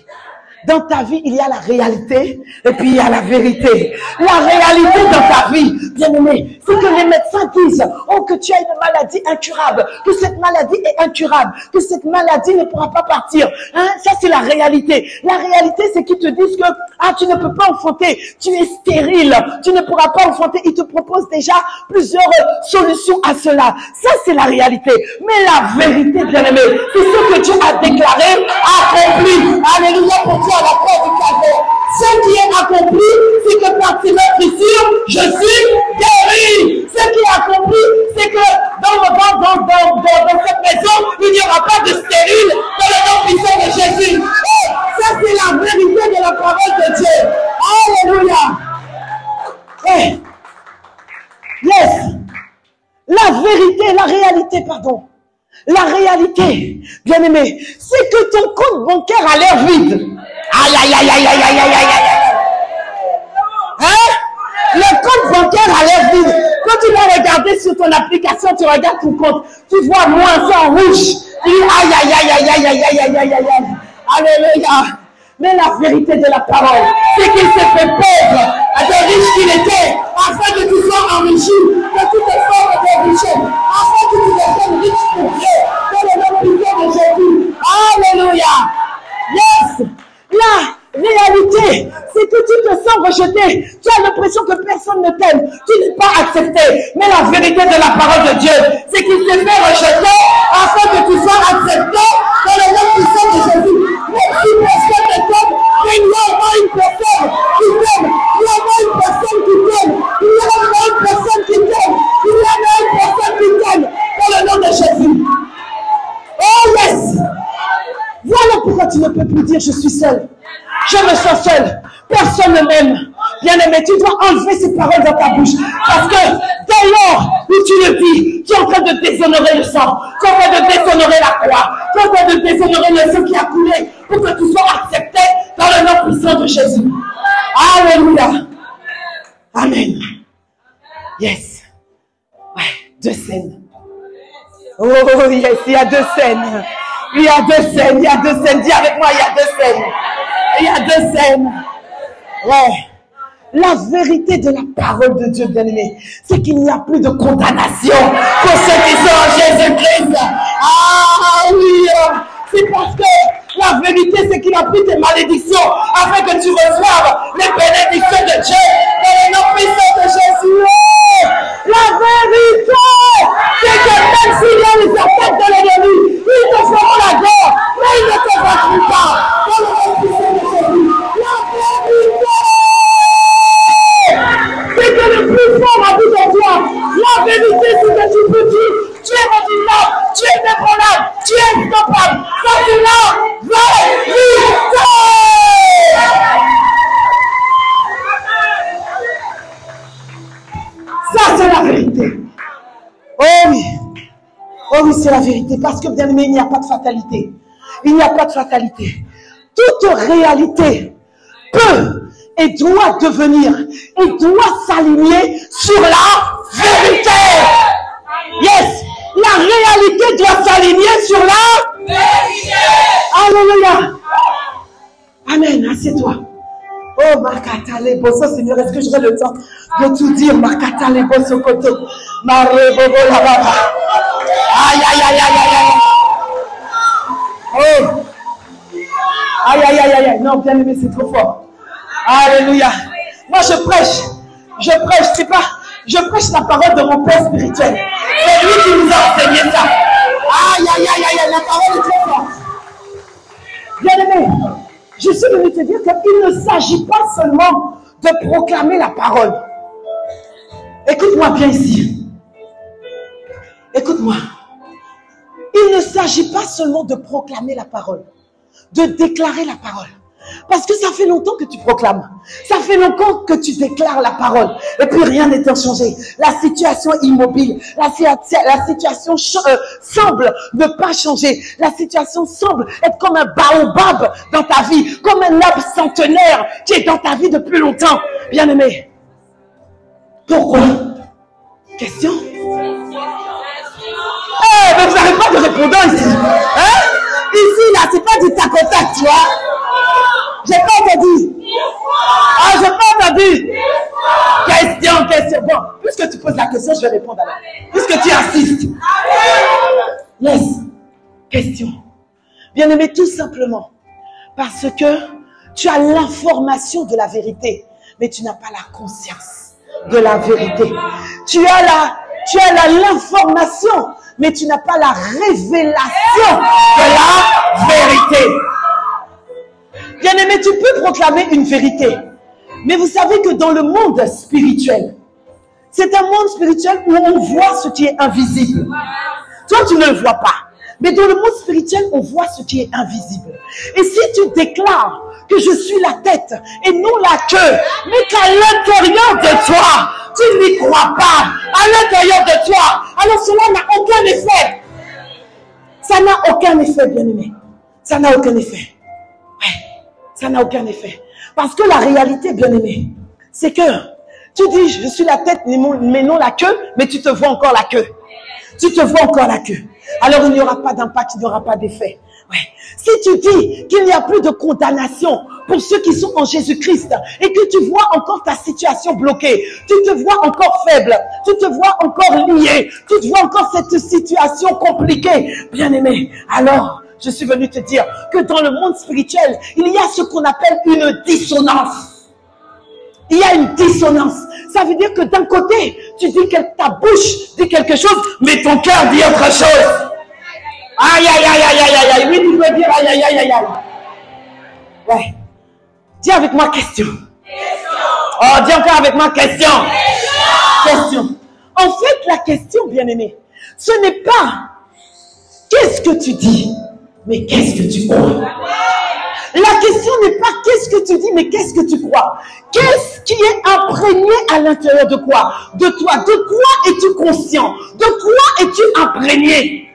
Speaker 1: Dans ta vie, il y a la réalité et puis il y a la vérité. La réalité dans ta vie, bien-aimé, c'est que les médecins disent oh, que tu as une maladie incurable, que cette maladie est incurable, que cette maladie ne pourra pas partir. Hein? Ça, c'est la réalité. La réalité, c'est qu'ils te disent que tu ne peux pas enfanter, tu es stérile, tu ne pourras pas enfanter. Ils te proposent déjà plusieurs solutions à cela. Ça, c'est la réalité. Mais la vérité, bien-aimé, c'est ce que Dieu a déclaré, accompli. Alléluia pour Dieu. À la croix du Calvaire. Ce qui est accompli, c'est que par ses meurtrissures, je suis guéri. Ce qui est accompli, c'est que dans cette maison, il n'y aura pas de stérile dans le nom puissant de Jésus. Et ça, c'est la vérité de la parole de Dieu. Alléluia. Hey. Yes. La vérité, la réalité, pardon. La réalité, bien-aimé, c'est que ton compte bancaire a l'air vide. Aïe, aïe, aïe, aïe, aïe, aïe, aïe, aïe, aïe. Hein? Le compte bancaire a l'air vide. Quand tu vas regarder sur ton application, tu regardes ton compte, tu vois moins, c'est en rouge. Tu dis aïe, aïe, aïe, aïe, aïe, aïe, aïe, aïe, aïe, aïe. Alléluia. Mais la vérité de la parole, c'est qu'il s'est fait pauvre, de riche qu'il était, afin que tu sois enrichi de toutes les formes de richesse, afin que tu deviennes riche pour Dieu, dans le nom puissant de Jésus. Alléluia. Yes. La réalité, c'est que tu te sens rejeté. Tu as l'impression que personne ne t'aime. Tu n'es pas accepté. Mais la vérité de la parole de Dieu, c'est qu'il s'est fait rejeter afin que tu sois accepté dans le nom puissant de Jésus. Même si personne ne t'aime, il y a au moins une personne qui t'aime. Il y a au moins une personne qui t'aime. Il y a au moins une personne qui t'aime. Il y a au moins une personne qui t'aime. Dans le nom de Jésus. Oh yes! Voilà pourquoi tu ne peux plus dire je suis seul. Je me sens seul. Personne ne m'aime. Bien-aimé, tu dois enlever ces paroles dans ta bouche. Parce que dès lors où tu le dis, tu es en train de déshonorer le sang. Tu es en train de déshonorer la croix. Tu es en train de déshonorer le sang qui a coulé pour que tu sois accepté dans le nom puissant de Jésus. Alléluia. Amen. Yes. Ouais, 2 scènes. Oh yes, il y a 2 scènes. Il y a 2 scènes, il y a 2 scènes. Dis avec moi, il y a 2 scènes. Il y a 2 scènes. Ouais. La vérité de la parole de Dieu, bien-aimé, c'est qu'il n'y a plus de condamnation pour ceux qui sont en Jésus-Christ. Ah oui. C'est parce que la vérité, c'est qu'il n'y a plus de malédictions afin que tu reçoives les bénédictions de Dieu dans le nom puissant de Jésus. La vérité, c'est que même s'il y a les attaques de l'ennemi, ils te feront la guerre, mais ils ne te vaincront pas. Dans le nom puissant de Jésus. La vérité, c'est que le plus fort habite en toi. La vérité, c'est que tu peux dire, tu es redoutable, tu es inébranlable, tu es stoppable. Ça, c'est la vérité. Ça, c'est la vérité. Oh oui. Oh oui, c'est la vérité. Parce que, bien aimé, il n'y a pas de fatalité. Il n'y a pas de fatalité. Toute réalité peut et doit devenir et doit s'aligner sur la vérité. Yes. La réalité doit s'aligner sur la vérité. Alléluia. Amen. Assieds-toi. Oh, Makata Lebo, Seigneur, est-ce que j'aurai le temps de tout dire? Makata Lebo, Sokoto. Maré Bobo la Baba. Aïe, aïe, aïe, aïe, aïe, aïe. Oh. Aïe, aïe, aïe, aïe. Non, bien aimé, c'est trop fort. Alléluia. Moi, je prêche. C'est pas Je prêche la parole de mon Père spirituel. C'est lui qui nous a enseigné ça. Aïe, aïe, aïe, aïe, la parole est très forte. Bien-aimé, je suis venu te dire qu'il ne s'agit pas seulement de proclamer la parole. Écoute-moi bien ici. Écoute-moi. Il ne s'agit pas seulement de proclamer la parole, de déclarer la parole. Parce que ça fait longtemps que tu proclames. Ça fait longtemps que tu déclares la parole. Et puis rien n'est changé. La situation est immobile. La situation semble ne pas changer. La situation semble être comme un baobab dans ta vie. Comme un arbre centenaire qui est dans ta vie depuis longtemps. Bien-aimé. Pourquoi? Question? Mais vous n'avez pas de répondant ici. Hein? Ici, là, c'est pas du tac au tac, tu vois. J'ai pas entendu. Ah, j'ai pas entendu. Question. Bon, puisque tu poses la question, je vais répondre alors. Puisque tu insistes. Yes. Question. Bien-aimé, tout simplement. Parce que tu as l'information de la vérité, mais tu n'as pas la conscience de la vérité. Tu as l'information, mais tu n'as pas la révélation de la vérité. Bien-aimé, tu peux proclamer une vérité. Mais vous savez que dans le monde spirituel, c'est un monde spirituel où on voit ce qui est invisible. Toi, tu ne le vois pas. Mais dans le monde spirituel, on voit ce qui est invisible. Et si tu déclares que je suis la tête et non la queue, mais qu'à l'intérieur de toi, tu n'y crois pas, à l'intérieur de toi, alors cela n'a aucun effet. Ça n'a aucun effet, bien-aimé. Ça n'a aucun effet. Ouais, ça n'a aucun effet. Parce que la réalité, bien-aimé, c'est que tu dis, je suis la tête, mais non la queue, mais tu te vois encore la queue. Tu te vois encore la queue. Alors il n'y aura pas d'impact, il n'y aura pas d'effet. Ouais. Si tu dis qu'il n'y a plus de condamnation pour ceux qui sont en Jésus-Christ et que tu vois encore ta situation bloquée, tu te vois encore faible, tu te vois encore lié, tu te vois encore cette situation compliquée, bien-aimé, alors je suis venu te dire que dans le monde spirituel, il y a ce qu'on appelle une dissonance. Il y a une dissonance. Ça veut dire que d'un côté, tu dis que ta bouche dit quelque chose, mais ton cœur dit autre chose. Aïe, aïe, aïe, aïe, aïe, aïe. Oui, tu peux dire aïe, aïe, aïe, aïe, aïe. Ouais. Dis avec moi question. Oh, dis encore avec moi question. Question. En fait, la question, bien-aimé, ce n'est pas qu'est-ce que tu dis, mais qu'est-ce que tu crois. La question n'est pas qu'est-ce que tu dis, mais qu'est-ce que tu crois. Qu'est-ce qui est imprégné à l'intérieur de quoi? De toi. De quoi es-tu conscient? De quoi es-tu imprégné?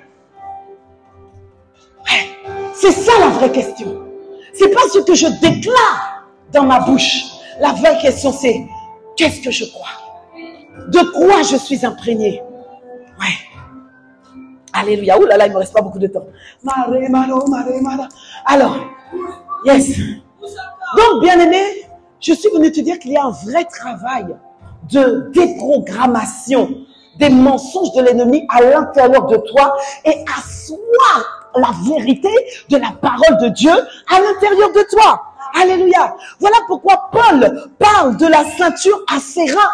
Speaker 1: Ouais. C'est ça la vraie question. C'est pas ce que je déclare dans ma bouche. La vraie question c'est qu'est-ce que je crois? De quoi je suis imprégné? Ouais. Alléluia. Ouh là là, il me reste pas beaucoup de temps. Alors, yes. Donc, bien-aimé, je suis venu te dire qu'il y a un vrai travail de déprogrammation des mensonges de l'ennemi à l'intérieur de toi et asseoir la vérité de la parole de Dieu à l'intérieur de toi. Alléluia. Voilà pourquoi Paul parle de la ceinture à ses reins.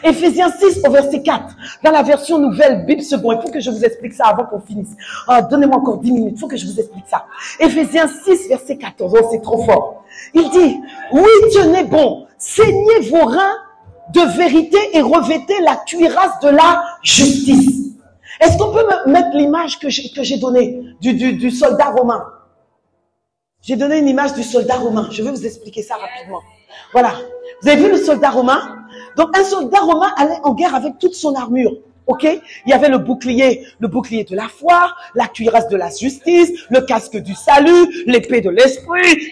Speaker 1: Éphésiens 6 au verset 4, dans la version nouvelle Bible seconde. Il faut que je vous explique ça avant qu'on finisse. Donnez-moi encore 10 minutes, il faut que je vous explique ça. Éphésiens 6 verset 14, oh, c'est trop fort. Il dit, oui, tenez bon, saignez vos reins de vérité et revêtez la cuirasse de la justice. Est-ce qu'on peut me mettre l'image que j'ai donnée du soldat romain? J'ai donné une image du soldat romain. Je vais vous expliquer ça rapidement. Voilà. Vous avez vu le soldat romain? Donc, un soldat romain allait en guerre avec toute son armure. Ok? Il y avait le bouclier de la foi, la cuirasse de la justice, le casque du salut, l'épée de l'esprit,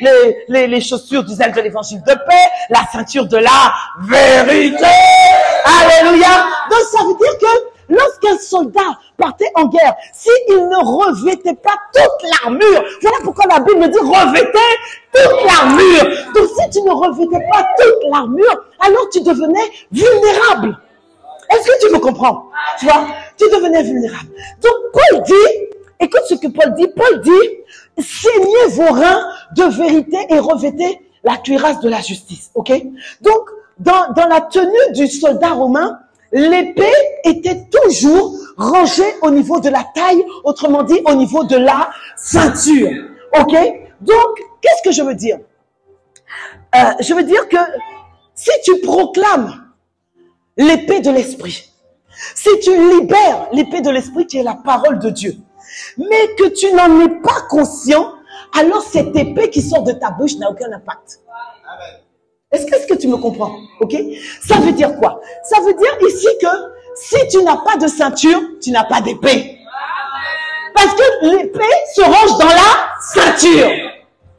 Speaker 1: les chaussures du zèle de l'évangile de paix, la ceinture de la vérité. Alléluia. Donc, ça veut dire que lorsqu'un soldat partait en guerre, s'il ne revêtait pas toute l'armure, voilà pourquoi la Bible dit revêtez toute l'armure. Donc si tu ne revêtais pas toute l'armure, alors tu devenais vulnérable. Est-ce que tu me comprends? Tu vois, tu devenais vulnérable. Donc Paul dit, écoute ce que Paul dit, saignez vos reins de vérité et revêtez la cuirasse de la justice. Ok? Donc dans la tenue du soldat romain, l'épée était toujours rangée au niveau de la taille, autrement dit au niveau de la ceinture. Ok? Donc, qu'est-ce que je veux dire? Je veux dire que si tu proclames l'épée de l'esprit, si tu libères l'épée de l'esprit qui est la parole de Dieu, mais que tu n'en es pas conscient, alors cette épée qui sort de ta bouche n'a aucun impact. Est-ce que tu me comprends? Ok? Ça veut dire quoi? Ça veut dire ici que si tu n'as pas de ceinture, tu n'as pas d'épée. Parce que l'épée se range dans la ceinture.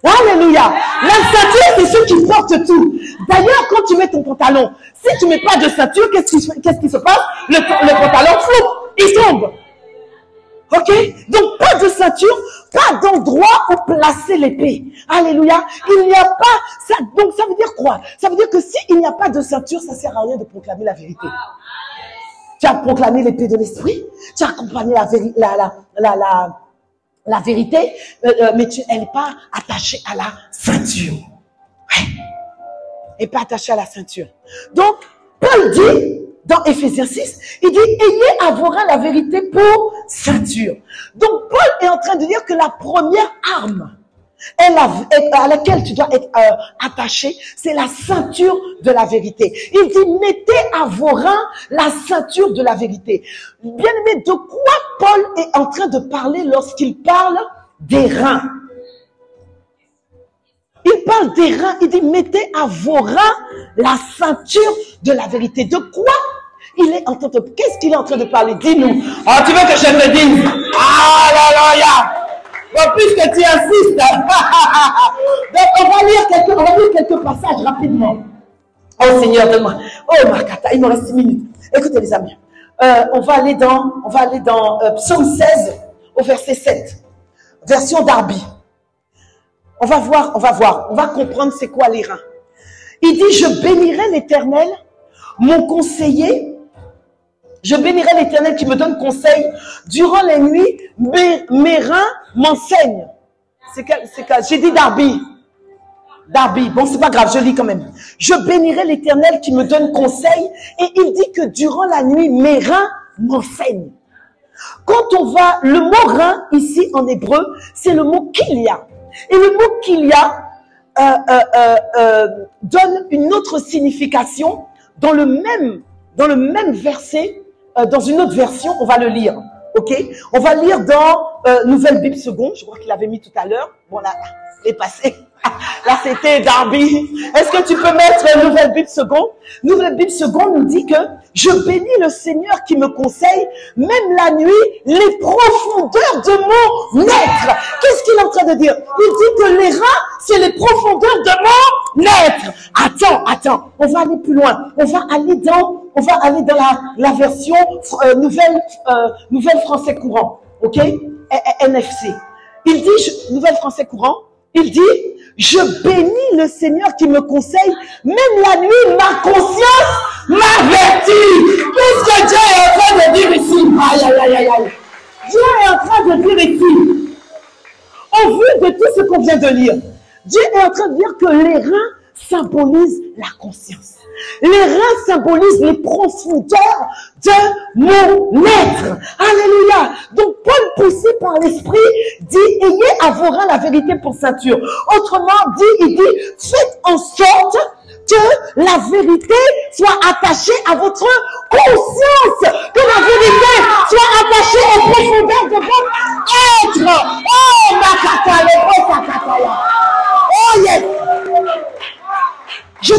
Speaker 1: Alléluia. La ceinture, c'est ceux qui portent tout. D'ailleurs, quand tu mets ton pantalon, si tu mets pas de ceinture, qu'est-ce qui se passe? Le pantalon floupe, il tombe. Ok? Donc, pas de ceinture, pas d'endroit où placer l'épée. Alléluia. Il n'y a pas, ça, donc ça veut dire quoi? Ça veut dire que s'il n'y a pas de ceinture, ça sert à rien de proclamer la vérité. Tu as proclamé l'épée de l'esprit, tu as accompagné la vérité, mais elle n'est pas attachée à la ceinture. Ouais. Elle n'est pas attachée à la ceinture. Donc, Paul dit, dans Éphésiens 6, il dit, ayez à vos reins la vérité pour ceinture. Donc, Paul est en train de dire que la première arme à laquelle tu dois être attaché, c'est la ceinture de la vérité. Il dit, mettez à vos reins la ceinture de la vérité. Bien aimé, de quoi Paul est en train de parler lorsqu'il parle des reins? Il parle des reins, il dit, mettez à vos reins la ceinture de la vérité. De quoi il est en train de... Qu'est-ce qu'il est en train de parler? Dis-nous. Ah, tu veux que je te dise? Alléluia! Bon, puisque tu insistes. Donc, on va lire quelques passages rapidement. Oh Seigneur, donne-moi. Oh Marcata, il me reste 6 minutes. Écoutez les amis. On va aller dans Psaume 16 au verset 7. Version Darby. On va voir, on va comprendre c'est quoi les reins. Il dit, je bénirai l'Éternel, mon conseiller. Je bénirai l'Éternel qui me donne conseil. Durant les nuits, mes reins m'enseignent. J'ai dit Darby. Darby. Bon, c'est pas grave, je lis quand même. Je bénirai l'Éternel qui me donne conseil. Et il dit que durant la nuit, mes reins m'enseignent. Quand on va, le mot rein, ici en hébreu, c'est le mot kilia. Et le mot kilia donne une autre signification dans le même verset. Dans une autre version, on va le lire. Ok? On va lire dans Nouvelle Bible Seconde. Je crois qu'il l'avait mis tout à l'heure. Bon, là, il est passé. Là, c'était Darby. Est-ce que tu peux mettre Nouvelle Bible Seconde? Nouvelle Bible Seconde nous dit que je bénis le Seigneur qui me conseille, même la nuit, les profondeurs de mon être. Qu'est-ce qu'il est en train de dire? Il dit que les reins, c'est les profondeurs de mon être. Attends. On va aller plus loin. On va aller dans la version Nouvelle Français Courant. Ok? NFC. Il dit, Nouvelle Français Courant, il dit, je bénis le Seigneur qui me conseille, même la nuit, ma conscience m'avertit. Qu'est-ce que Dieu est en train de dire ici? Aïe. Dieu est en train de dire ici, au vu de tout ce qu'on vient de lire, Dieu est en train de dire que les reins symbolisent la conscience. Les reins symbolisent les profondeurs de mon être. Alléluia. Donc, Paul, poussé par l'Esprit, dit, ayez à vos reins la vérité pour ceinture. Autrement dit, il dit, faites en sorte que la vérité soit attachée à votre conscience. Que la vérité soit attachée aux profondeurs de votre être. Oh, Makata, le Makata. Oh, yes. Je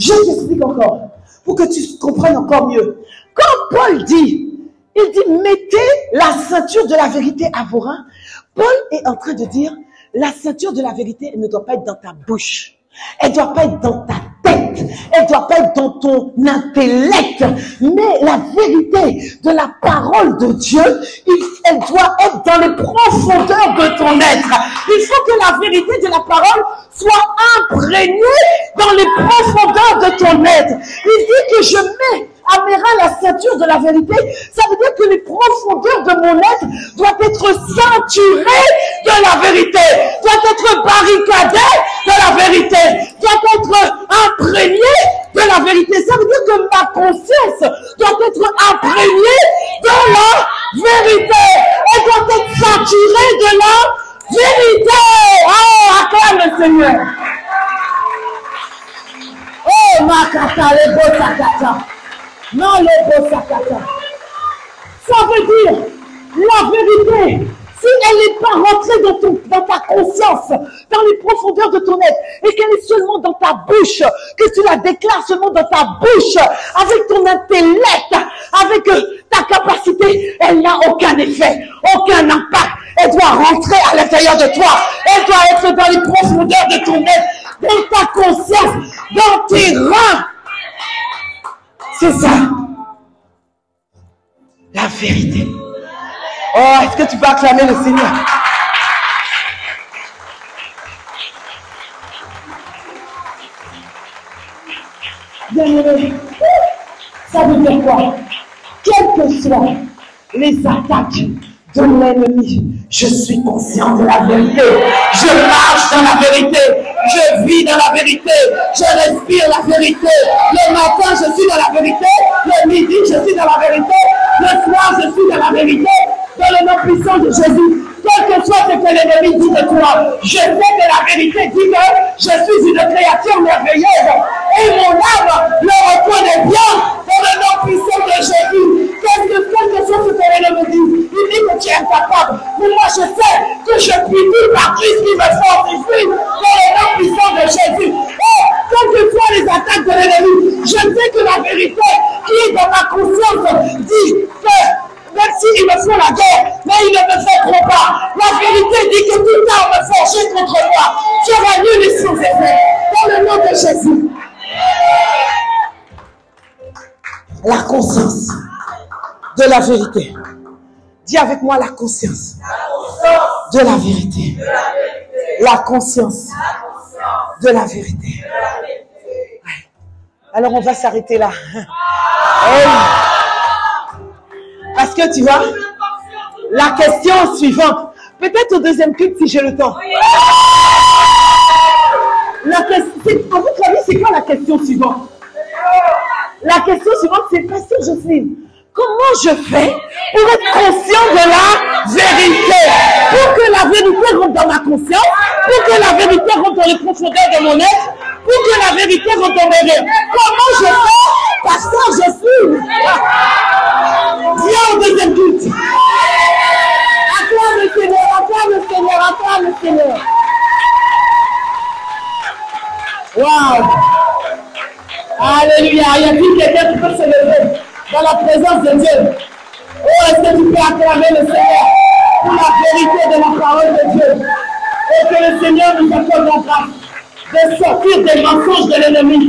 Speaker 1: t'explique encore, pour que tu comprennes encore mieux. Quand Paul dit, il dit, mettez la ceinture de la vérité à vos reins, Paul est en train de dire, la ceinture de la vérité, elle ne doit pas être dans ta bouche. Elle ne doit pas être dans ta tête. Elle ne doit pas être dans ton intellect. Mais la vérité de la parole de Dieu, elle doit être dans les profondeurs de ton être. Il faut que la vérité de la parole soit imprégnée dans les profondeurs de ton être. Il dit que je mets à mes reins la ceinture de la vérité. Ça veut dire que les profondeurs de mon être doivent être ceinturées de la vérité, doivent être barricadées de la vérité, doivent être imprégnées sakata, les beaux sakata. Non, les beaux sakata. Ça veut dire la vérité. Si elle n'est pas rentrée dans ta conscience, dans les profondeurs de ton être, et qu'elle est seulement dans ta bouche, que tu la déclares seulement dans ta bouche, avec ton intellect, avec ta capacité, elle n'a aucun effet, aucun impact. Elle doit rentrer à l'intérieur de toi. Elle doit être dans les profondeurs de ton être, dans ta conscience, dans tes reins. C'est ça. La vérité. Oh, est-ce que tu peux acclamer le Seigneur? Bien-aimé, ça veut dire quoi? Quelles que soient les attaques de l'ennemi, je suis conscient de la vérité. Je marche dans la vérité. Je vis dans la vérité. Je respire la vérité. Le matin, je suis dans la vérité. Le midi, je suis dans la vérité. Le soir, je suis dans la vérité. Dans le nom puissant de Jésus, quel que soit ce que l'ennemi dit de toi, je sais que la vérité dit que je suis une créature merveilleuse et mon âme le reconnaît bien dans le nom puissant de Jésus. Quel que soit ce que l'ennemi dit, il dit que tu es incapable. Mais moi je sais que je puis vivre par Christ qui me fortifie dans le nom puissant de Jésus. Et quelles que soient les attaques de l'ennemi, je sais que la vérité qui est dans ma conscience dit que même s'ils me font la guerre, mais ils ne me font pas. La vérité dit que tout arme forgée contre moi sera nulle et sans effet. Dans le nom de Jésus. La conscience de la vérité. Dis avec moi la conscience de la vérité. La conscience de la vérité. Ouais. Alors on va s'arrêter là. Hey. Parce que tu vois, la question suivante, peut-être au deuxième culte si j'ai le temps. La question, à votre avis, c'est quoi la question suivante? La question suivante, c'est Pasteur Jocelyne, comment je fais pour être conscient de la vérité? Pour que la vérité rentre dans ma conscience, pour que la vérité rentre dans les profondeurs de mon être, pour que la vérité rentre dans mes rêves. Comment je fais, Pasteur Jocelyne? Viens au deuxième culte. Acclame le Seigneur, acclame le Seigneur, acclame le Seigneur. Waouh. Alléluia. Il y a quelqu'un qui peut se lever dans la présence de Dieu. Oh, est-ce que tu peux acclamer le Seigneur pour la vérité de la parole de Dieu? Et que le Seigneur nous accorde la grâce de sortir des mensonges de l'ennemi.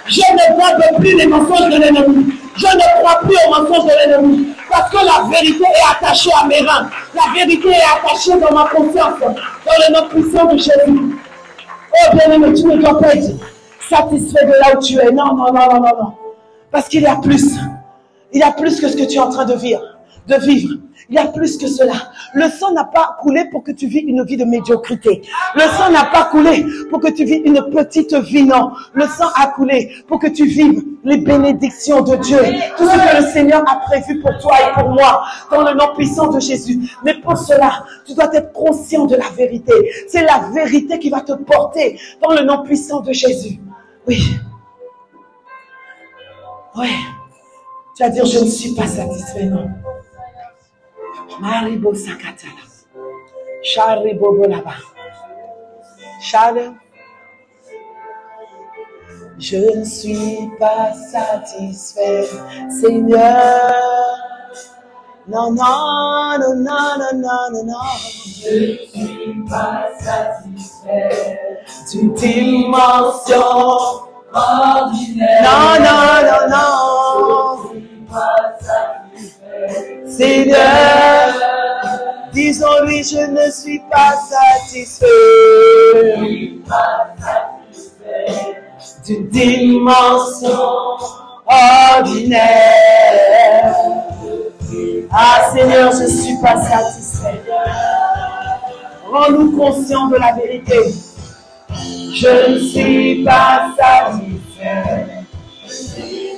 Speaker 1: Je ne garde plus les mensonges de l'ennemi. Je ne crois plus aux mensonges de l'ennemi. Parce que la vérité est attachée à mes reins. La vérité est attachée dans ma conscience. Dans le nom puissant de Jésus. Oh bien-aimé, tu ne dois pas être satisfait de là où tu es. Non, non, non, non, non, non. Parce qu'il y a plus. Il y a plus que ce que tu es en train de vivre. Il y a plus que cela. Le sang n'a pas coulé pour que tu vives une vie de médiocrité. Le sang n'a pas coulé pour que tu vives une petite vie, non. Le sang a coulé pour que tu vives les bénédictions de Dieu. Tout ce que le Seigneur a prévu pour toi et pour moi, dans le nom puissant de Jésus. Mais pour cela, tu dois être conscient de la vérité. C'est la vérité qui va te porter dans le nom puissant de Jésus. Oui. Oui. Tu vas dire, je ne suis pas satisfait, non. Maribo Sakatala. Sharibo Bolaba. Shale. Je ne suis pas satisfait, Seigneur. Non, non, non, non, non, non, non, non. Je ne suis pas satisfait d'une dimension ordinaire. Non, non, non, non. Je ne suis pas satisfait, Seigneur. Disons-lui, je ne suis pas satisfait. Je ne suis pas satisfait d'une dimension ordinaire. Ah Seigneur, je ne suis pas satisfait. Rends-nous conscients de la vérité. Je ne suis pas satisfait.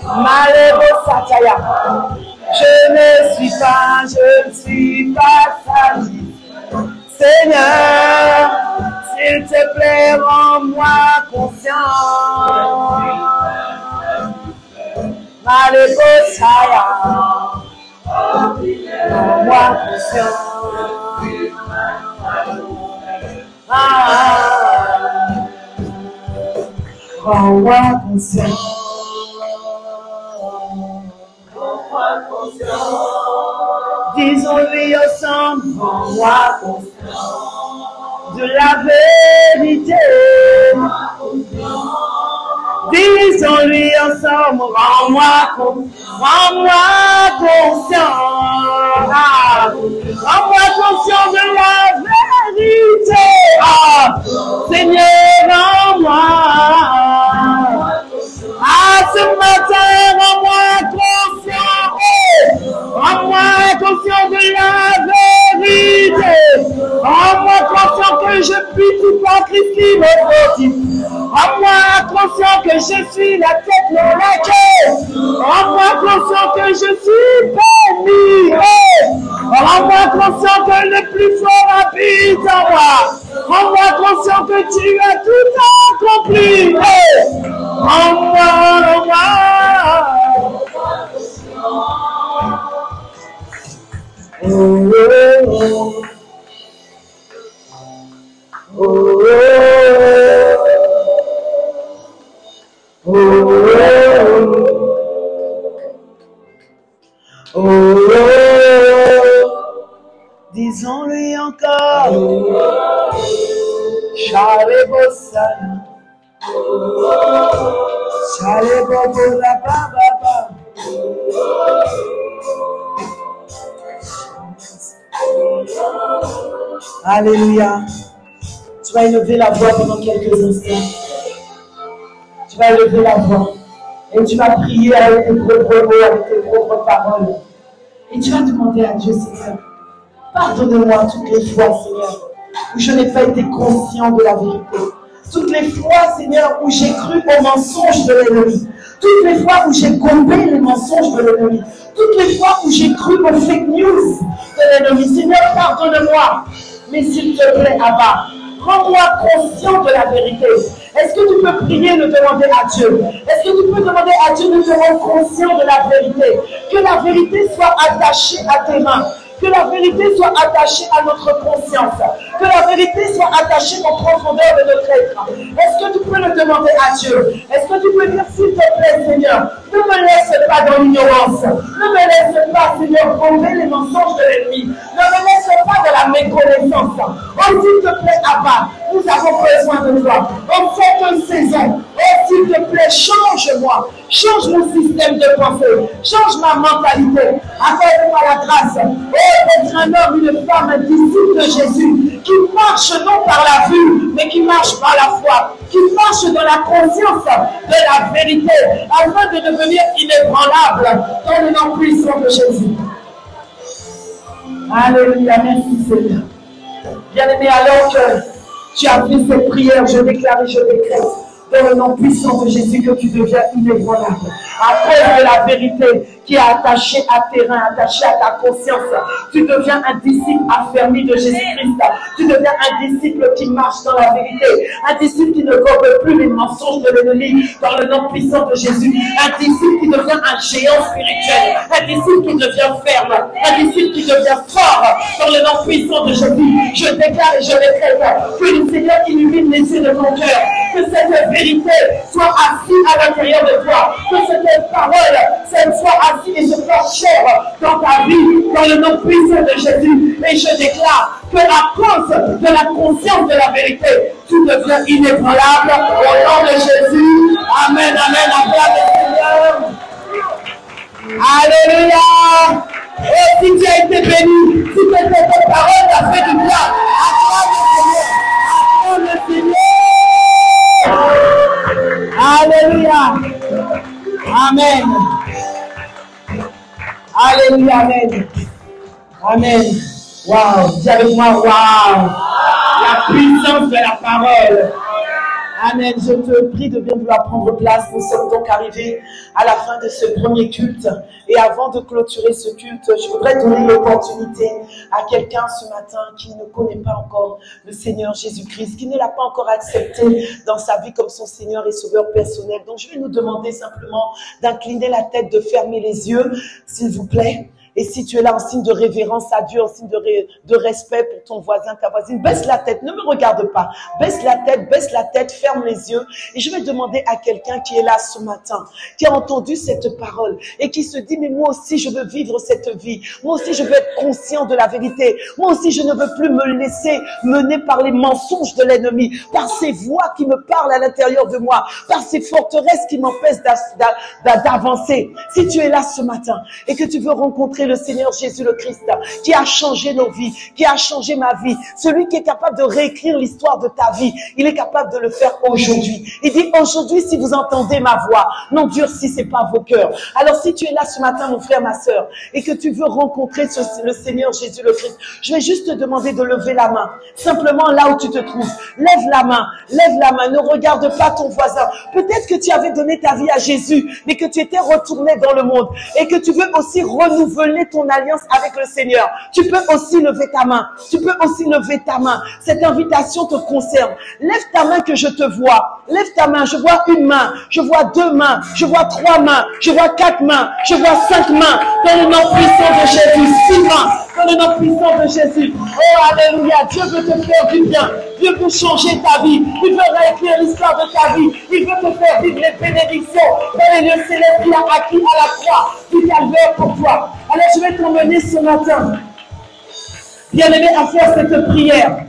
Speaker 1: Malévo Sataya. Je ne suis pas satisfait. Seigneur, s'il te plaît, rends-moi conscient. Allez, Bosaya. Rends-moi conscient. Rends-moi conscient. Disons-lui ensemble, rends-moi conscient de la vérité. Disons-lui ensemble, rends-moi conscient. Rends-moi conscient de la vérité. Seigneur, rends-moi. Ce matin, rends-moi conscient. Rends-moi conscient de la vérité. Rends-moi conscient que je puis tout par Christ qui me fortifie. Rends-moi conscient que je suis la tête, non la queue. Rends-moi conscient que je suis béni. Rends-moi conscient que le plus fort habite en moi. Rends-moi conscient que tu as tout accompli. Rends-moi. Oh, oh, oh. Oh, oh, oh, oh, disons-lui encore, Chalebosaya, Chalebobola Baba. Alléluia. Tu vas élever la voix pendant quelques instants. Tu vas élever la voix. Et tu vas prier avec tes propres mots, avec tes propres paroles. Et tu vas demander à Dieu, Seigneur, pardonne-moi toutes les fois, Seigneur, où je n'ai pas été conscient de la vérité. Toutes les fois, Seigneur, où j'ai cru aux mensonges de l'ennemi. Toutes les fois où j'ai gommé les mensonges de l'ennemi. Toutes les fois où j'ai cru aux fake news de l'ennemi. Seigneur, pardonne-moi. Mais s'il te plaît, Abba, rends-moi conscient de la vérité. Est-ce que tu peux prier, le demander à Dieu? Est-ce que tu peux demander à Dieu de te rendre conscient de la vérité? Que la vérité soit attachée à tes mains. Que la vérité soit attachée à notre conscience. Que la vérité soit attachée aux profondeurs de notre être. Est-ce que tu peux le demander à Dieu? Est-ce que tu peux dire, s'il te plaît, Seigneur, ne me laisse pas dans l'ignorance. Ne me laisse pas, Seigneur, tomber les mensonges de l'ennemi. Ne me laisse pas de la méconnaissance. Oh, s'il te plaît, Abba, nous avons besoin de toi. En cette saison, oh, s'il te plaît, change-moi. Change mon système de pensée. Change ma mentalité. Accorde-moi la grâce. Oh, d'être un homme, une femme, un disciple de Jésus, qui marche non par la vue, mais qui marche par la foi, qui marche dans la conscience de la vérité, afin de devenir inébranlable dans le nom puissant de Jésus. Alléluia, merci Seigneur. Bien-aimé, alors que tu as fait cette prière, je déclare et je décrète dans le nom puissant de Jésus que tu deviens inébranlable. À cause de la vérité qui est attachée à tes reins, attachée à ta conscience, tu deviens un disciple affermi de Jésus-Christ. Tu deviens un disciple qui marche dans la vérité. Un disciple qui ne gobe plus les mensonges de l'ennemi dans le nom puissant de Jésus. Un disciple qui devient un géant spirituel. Un disciple qui devient ferme. Un disciple qui devient fort dans le nom puissant de Jésus. Je déclare et je décrète que le Seigneur illumine les yeux de ton cœur. Que cette vérité soit assise à l'intérieur de toi. Que cette parole soit assise et se fasse chair dans ta vie, dans le nom puissant de Jésus. Et je déclare que à cause de la conscience de la vérité, tu deviens inébranlable au nom de Jésus. Amen, amen, acclame le Seigneur. Alléluia. Et si tu as été béni, si cette parole t'a fait du bien, acclame le Seigneur. Alléluia. Amen. Alléluia, amen. Amen. Waouh. Dis avec moi, waouh. La puissance de la parole. Amen. Je te prie de bien vouloir prendre place. Nous sommes donc arrivés à la fin de ce premier culte. Et avant de clôturer ce culte, je voudrais donner l'opportunité à quelqu'un ce matin qui ne connaît pas encore le Seigneur Jésus-Christ, qui ne l'a pas encore accepté dans sa vie comme son Seigneur et Sauveur personnel. Donc, je vais nous demander simplement d'incliner la tête, de fermer les yeux, s'il vous plaît. Et si tu es là en signe de révérence à Dieu, en signe de respect pour ton voisin, ta voisine, baisse la tête, ne me regarde pas. Baisse la tête, ferme les yeux. Et je vais demander à quelqu'un qui est là ce matin, qui a entendu cette parole et qui se dit, mais moi aussi je veux vivre cette vie. Moi aussi je veux être conscient de la vérité. Moi aussi je ne veux plus me laisser mener par les mensonges de l'ennemi, par ces voix qui me parlent à l'intérieur de moi, par ces forteresses qui m'empêchent d'avancer. Si tu es là ce matin et que tu veux rencontrer le Seigneur Jésus le Christ, qui a changé nos vies, qui a changé ma vie, celui qui est capable de réécrire l'histoire de ta vie, il est capable de le faire aujourd'hui. Il dit aujourd'hui, si vous entendez ma voix, n'endurcissez pas vos cœurs. Alors si tu es là ce matin, mon frère, ma sœur, et que tu veux rencontrer le Seigneur Jésus le Christ, je vais juste te demander de lever la main, simplement là où tu te trouves. Lève la main, ne regarde pas ton voisin. Peut-être que tu avais donné ta vie à Jésus, mais que tu étais retourné dans le monde et que tu veux aussi renouveler ton alliance avec le Seigneur. Tu peux aussi lever ta main. Cette invitation te concerne. Lève ta main que je te vois. Lève ta main. Je vois une main. Je vois deux mains. Je vois trois mains. Je vois quatre mains. Je vois 5 mains. Dans le nom puissant de Jésus. 6 mains. Dans le nom puissant de Jésus. Oh, alléluia. Dieu veut te faire du bien. Dieu veut changer ta vie. Il veut réécrire l'histoire de ta vie. Il veut te faire vivre les bénédictions dans les lieux célestes qu'il a acquis à la croix du calvaire pour toi. Alors je vais t'emmener ce matin, bien-aimé, à faire cette prière.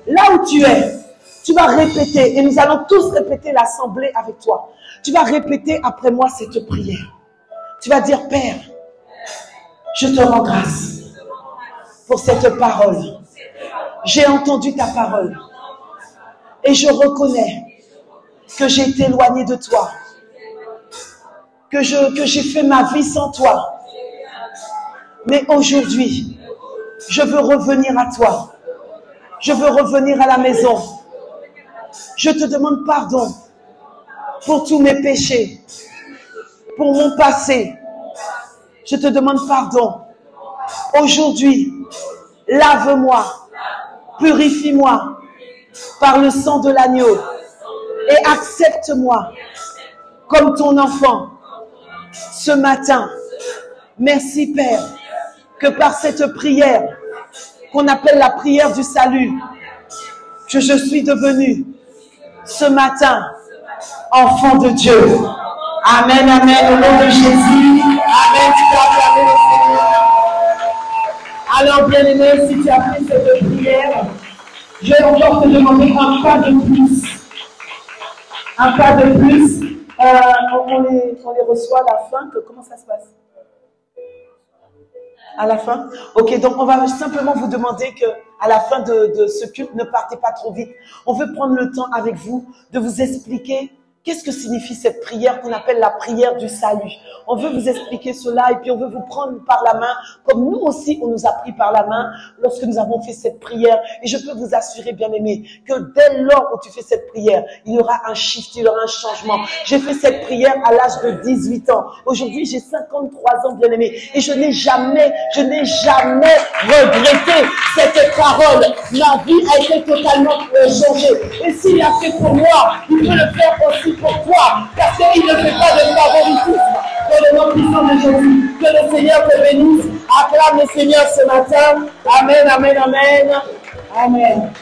Speaker 1: Là où tu es, tu vas répéter, et nous allons tous répéter l'assemblée avec toi. Tu vas répéter après moi cette prière. Tu vas dire, Père, je te rends grâce pour cette parole. J'ai entendu ta parole et je reconnais que j'ai été éloigné de toi, que j'ai fait ma vie sans toi. Mais aujourd'hui, je veux revenir à toi. Je veux revenir à la maison. Je te demande pardon pour tous mes péchés, pour mon passé. Je te demande pardon. Aujourd'hui, lave-moi, purifie-moi par le sang de l'agneau et accepte-moi comme ton enfant ce matin. Merci Père, que par cette prière qu'on appelle la prière du salut, que je suis devenu ce matin enfant de Dieu. Amen, amen, au nom de Jésus. Amen, tu peux acclamer le Seigneur. Alors bien-aimé, si tu as fait cette prière, je vais encore te demander un pas de plus. Un pas de plus. On les reçoit à la fin. Comment ça se passe? À la fin? Ok, donc on va simplement vous demander que à la fin de ce culte, ne partez pas trop vite. On veut prendre le temps avec vous de vous expliquer qu'est-ce que signifie cette prière qu'on appelle la prière du salut. On veut vous expliquer cela et puis on veut vous prendre par la main, comme nous aussi on nous a pris par la main lorsque nous avons fait cette prière. Et je peux vous assurer, bien-aimés, que dès lors où tu fais cette prière, il y aura un shift, il y aura un changement. J'ai fait cette prière à l'âge de 18 ans. Aujourd'hui, j'ai 53 ans, bien-aimés, et je n'ai jamais regretté cette parole. Ma vie a été totalement changée. Et s'il l'a fait pour moi, il peut le faire aussi pour toi, parce qu'il ne fait pas de favoritisme. Dans le nom puissant de Jésus, que le Seigneur te bénisse. Acclame le Seigneur ce matin. Amen, amen, amen. Amen.